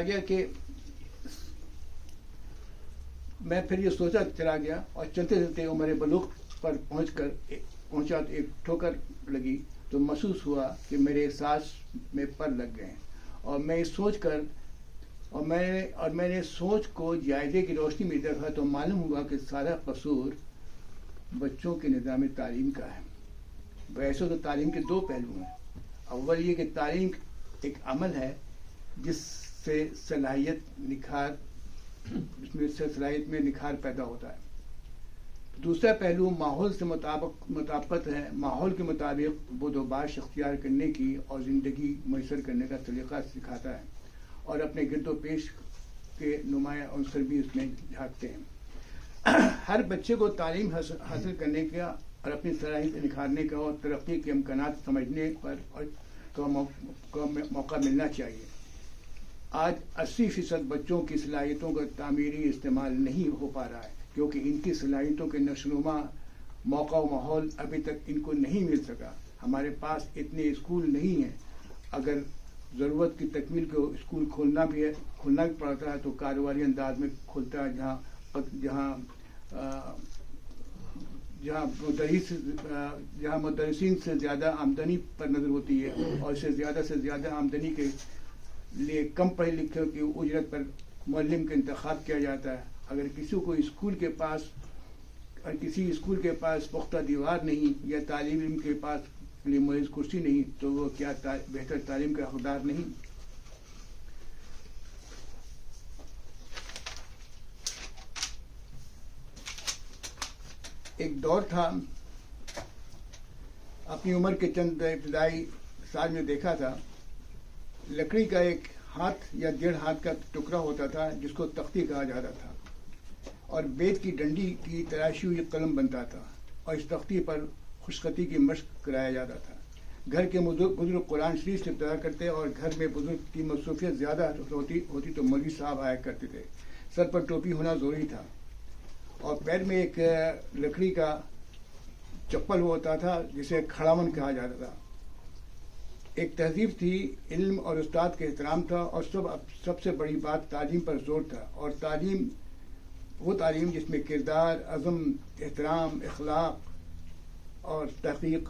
[SPEAKER 9] گیا اور چلتے چلتے عمر بلوغ پر پہنچا تو ایک ٹھوکر لگی تو محسوس ہوا کہ میرے احساس میں پر لگ گئے اور میں نے سوچ کو جائزے کی روشنی میں دیکھا تو معلوم ہوا کہ سارا قصور بچوں کے نظام تعلیم کا ہے. ویسے تو تعلیم کے دو پہلو ہیں. اول یہ کہ تعلیم ایک عمل ہے جس سے صلاحیت میں نکھار پیدا ہوتا ہے. دوسرا پہلو ماحول سے مطابقت ہے. ماحول کے مطابق بود و باش اختیار کرنے کی اور زندگی میسر کرنے کا طریقہ سکھاتا ہے اور اپنے گرد و پیش کے نمایاں عنصر بھی اس میں جھانکتے ہیں. ہر بچے کو تعلیم حاصل کرنے کا اور اپنی صلاحیت نکھارنے کا اور ترقی کے امکانات سمجھنے پر موقع ملنا چاہیے. آج 80% بچوں کی صلاحیتوں کا تعمیری استعمال نہیں ہو پا رہا ہے کیونکہ ان کی صلاحیتوں کے نشوونما موقع و ماحول ابھی تک ان کو نہیں مل سکا. ہمارے پاس اتنے اسکول نہیں ہیں. اگر ضرورت کی تکمیل کو اسکول کھولنا بھی پڑتا ہے تو کاروباری انداز میں کھولتا ہے جہاں مدرسین سے زیادہ آمدنی پر نظر ہوتی ہے اور اسے زیادہ سے زیادہ آمدنی کے لیے کم پڑھے لکھے کی اجرت پر معلم کا انتخاب کیا جاتا ہے. اگر کسی اسکول کے پاس پختہ دیوار نہیں یا طالب علم کے پاس لیے محض کرسی نہیں تو وہ کیا بہتر تعلیم کا حقدار نہیں. ایک دور تھا، اپنی عمر کے چند ابتدائی سال میں دیکھا تھا، لکڑی کا ایک ہاتھ یا 1.5 ہاتھ کا ٹکڑا ہوتا تھا جس کو تختی کہا جاتا تھا اور بیت کی ڈنڈی کی تراشی ہوئی قلم بنتا تھا اور اس تختی پر خوشخطی کی مشق کرایا جاتا تھا. گھر کے بزرگ قرآن شریف سے ابتدا کرتے اور گھر میں بزرگ کی مصروفیت زیادہ ہوتی تو مولوی صاحب آیا کرتے تھے. سر پر ٹوپی ہونا ضروری تھا اور پیر میں ایک لکڑی کا چپل ہوتا تھا جسے کھڑاون کہا جاتا تھا. ایک تہذیب تھی، علم اور استاد کے احترام تھا اور سب سے بڑی بات تعلیم پر زور تھا. اور وہ تعلیم جس میں کردار، عزم، احترام، اخلاق اور تحقیق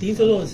[SPEAKER 4] 302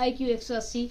[SPEAKER 10] IQ 180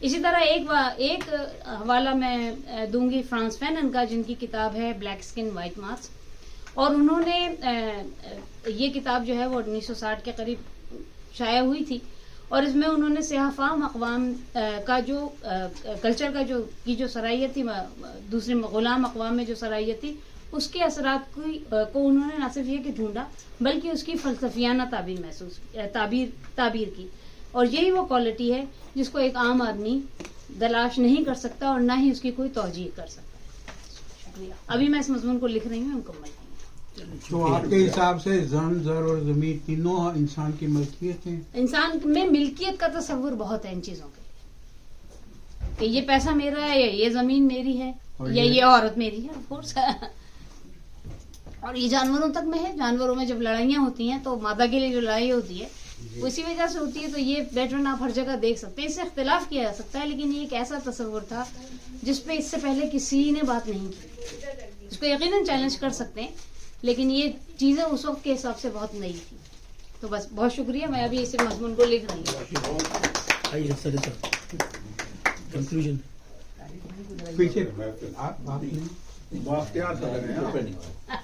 [SPEAKER 10] اسی طرح ایک حوالہ میں دوں گی فرانس فینن کا، جن کی کتاب ہے بلیک اسکن وائٹ ماسک، اور انہوں نے یہ کتاب جو ہے وہ 1960 کے قریب شائع ہوئی تھی، اور اس میں انہوں نے سیاہ فام اقوام کا جو کلچر کا جو صلاحیت تھی، دوسرے غلام اقوام میں جو صلاحیت تھی، اس کے اثرات کو انہوں نے نہ صرف یہ کہ ڈھونڈا بلکہ اس کی فلسفیانہ تعبیر کی، اور یہی وہ کوالٹی ہے جس کو ایک عام آدمی تلاش نہیں کر سکتا اور نہ ہی اس کی کوئی توجیہ کر سکتا۔ شکریہ۔ ابھی میں اس مضمون کو لکھ رہی ہوں، مکمل۔
[SPEAKER 3] تو آپ کے حساب سے زن، زر اور زمین تینوں انسان کی ملکیت ہیں؟
[SPEAKER 10] انسان میں ملکیت کا تصور بہت ہے ان چیزوں کے، کہ یہ پیسہ میرا ہے، یا یہ زمین میری ہے، یا یہ عورت میری ہے، آف کورس۔ اور یہ جانوروں تک میں ہے، جانوروں میں جب لڑائیاں ہوتی ہیں تو مادہ کے لیے جو لڑائی ہوتی ہے وہ اسی وجہ سے ہوتی ہے، تو یہ پیٹرن آپ ہر جگہ دیکھ سکتے ہیں۔ اس سے اختلاف کیا جا سکتا ہے، لیکن یہ ایک ایسا تصور تھا جس پہ اس سے پہلے کسی نے بات نہیں کی، اس کو یقیناً چیلنج کر سکتے ہیں، لیکن یہ چیزیں اس وقت کے حساب سے بہت نئی تھی۔ تو بس بہت شکریہ، میں ابھی اسی مضمون کو لکھ رہی ہوں۔
[SPEAKER 4] کنکلوژن
[SPEAKER 3] پیچھے
[SPEAKER 11] بااختیار صدر ہیں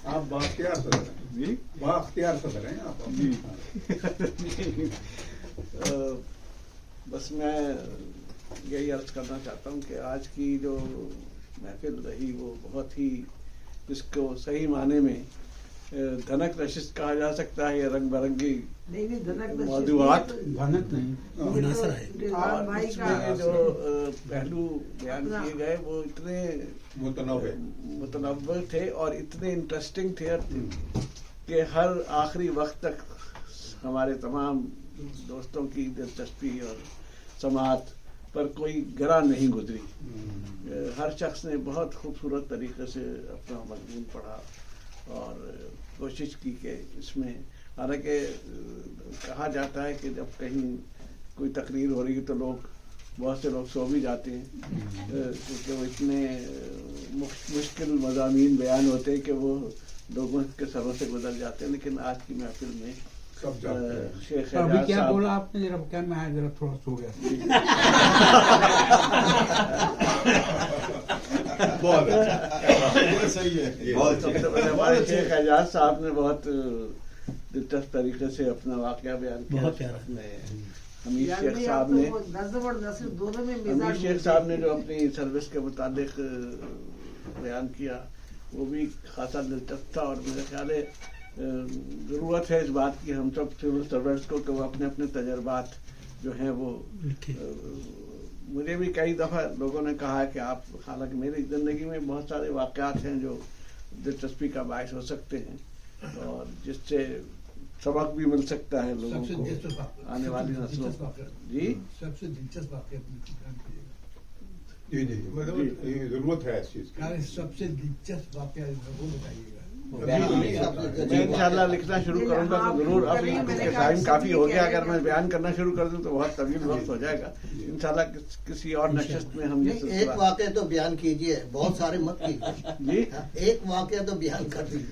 [SPEAKER 11] آپ، بااختیار صدر ہیں جی، بااختیار صدر ہیں آپ جی۔
[SPEAKER 12] بس میں یہی عرض کرنا چاہتا ہوں کہ آج کی جو محفل رہی وہ بہت ہی، جس کو صحیح معنی میں دھنک نشست کہا جا سکتا ہے، یا رنگ برنگی موضوعات،
[SPEAKER 3] دھنک نہیں،
[SPEAKER 4] مناظرہ ہے،
[SPEAKER 12] اس میں جو پہلو بیان کیے گئے وہ اتنے متنوع تھے اور اتنے انٹرسٹنگ تھے کہ ہر آخری وقت تک ہمارے تمام دوستوں کی دلچسپی اور سماعت پر کوئی گرا نہیں گزری۔ ہر شخص نے بہت خوبصورت طریقے سے اپنا مضمون پڑھا اور کوشش کی کہ اس میں، حالانکہ کہا جاتا ہے کہ جب کہیں کوئی تقریر ہو رہی ہے تو بہت سے لوگ سو بھی جاتے ہیں، کیونکہ وہ اتنے مشکل مضامین بیان ہوتے ہیں کہ وہ لوگوں کے سروں سے گزر جاتے ہیں، لیکن آج کی محفل میں شیخ
[SPEAKER 3] ابھی
[SPEAKER 12] اعجاز
[SPEAKER 3] کیا
[SPEAKER 12] صاحب،
[SPEAKER 3] بولا آپ نے؟ ذرا کیا میں ذرا تھوڑا سو گیا۔
[SPEAKER 12] سب سے پہلے ہمارے شیخ اعجاز صاحب نے بہت دلچسپ طریقے سے اپنا واقعہ بیان کیا۔ حمید شیخ صاحب نے حمید شیخ صاحب نے جو اپنی سروس کے متعلق بیان کیا وہ بھی خاصا دلچسپ تھا، اور میرے خیال ہے ضرورت ہے اس بات کی ہم سب سول سروینٹس کو کہ وہ اپنے اپنے تجربات جو ہیں وہ، مجھے بھی کئی دفعہ لوگوں نے کہا ہے کہ آپ، حالانکہ میری زندگی میں بہت سارے واقعات ہیں جو دلچسپی کا باعث ہو سکتے ہیں اور جس سے سبق بھی مل سکتا ہے لوگوں کو، آنے والی نسلوں کو۔ جی
[SPEAKER 11] سب سے دلچسپ واقعہ جی ضرورت ہے اس چیز کی، سب سے دلچسپ واقعہ وہ بتائیے گا۔
[SPEAKER 12] میں انشاءاللہ لکھنا شروع کروں گا تو ضرور، اب کیونکہ ٹائم کافی ہو گیا، اگر میں بیان کرنا شروع کر دوں تو بہت طویل وقت ہو جائے گا۔ انشاءاللہ کسی اور نشست میں ہم یہ
[SPEAKER 1] ایک واقعہ تو بیان کیجئے، بہت سارے مت کیجیے
[SPEAKER 12] جی،
[SPEAKER 1] ایک واقعہ تو بیان کر دیجیے۔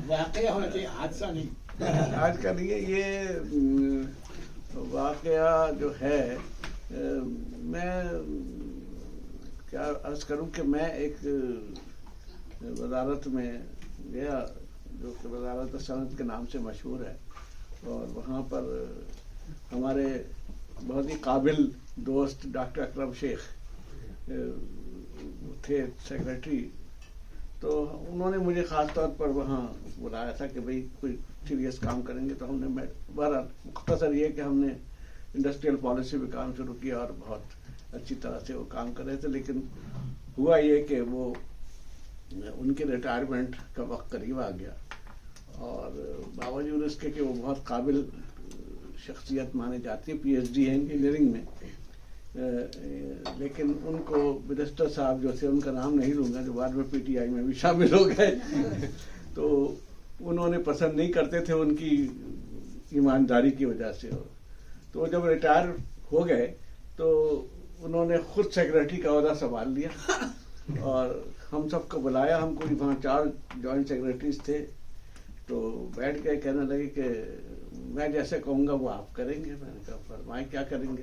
[SPEAKER 9] واقعہ ہونا چاہیے، حادثہ نہیں۔
[SPEAKER 12] آج کا نہیں، یہ واقعہ جو ہے، میں کیا عرض کروں کہ میں ایک وزارت میں گیا جو کہ وزارت صنعت کے نام سے مشہور ہے، اور وہاں پر ہمارے بہت ہی قابل دوست ڈاکٹر اکرم شیخ تھے سیکریٹری، تو انہوں نے مجھے خاص طور پر وہاں بلایا تھا کہ بھئی کوئی سیریس کام کریں گے، تو ہم نے بہرحال مختصر یہ کہ ہم نے انڈسٹریل پالیسی پہ کام شروع کیا اور بہت اچھی طرح سے وہ کام کر رہے تھے، لیکن ہوا یہ کہ وہ ان کے ریٹائرمنٹ کا وقت قریب آ گیا، اور باوجود اس کے کہ وہ بہت قابل شخصیت مانی جاتی ہے، پی ایچ ڈی ہے انجینئرنگ میں، لیکن ان کو منسٹر صاحب جو تھے، ان کا نام نہیں لوں گا، جو بعد میں پی ٹی آئی میں بھی شامل ہو گئے، تو انہوں نے پسند نہیں کرتے تھے ان کی ایمانداری کی وجہ سے، تو جب ریٹائر ہو گئے تو انہوں نے خود سیکریٹری کا عہدہ سنبھال لیا، اور ہم سب کو بلایا، ہم کوئی وہاں 4 جوائنٹ سیکریٹریز تھے، تو بیٹھ کے کہنے لگے کہ میں جیسے کہوں گا وہ آپ کریں گے۔ میں نے کہا فرمائیں کیا کریں گے؟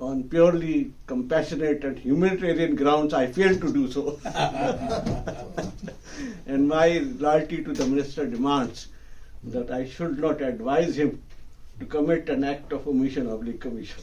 [SPEAKER 12] on purely compassionate and humanitarian grounds, I failed to do so. And my loyalty to the minister demands that I should not advise him to commit an act of omission oblique commission.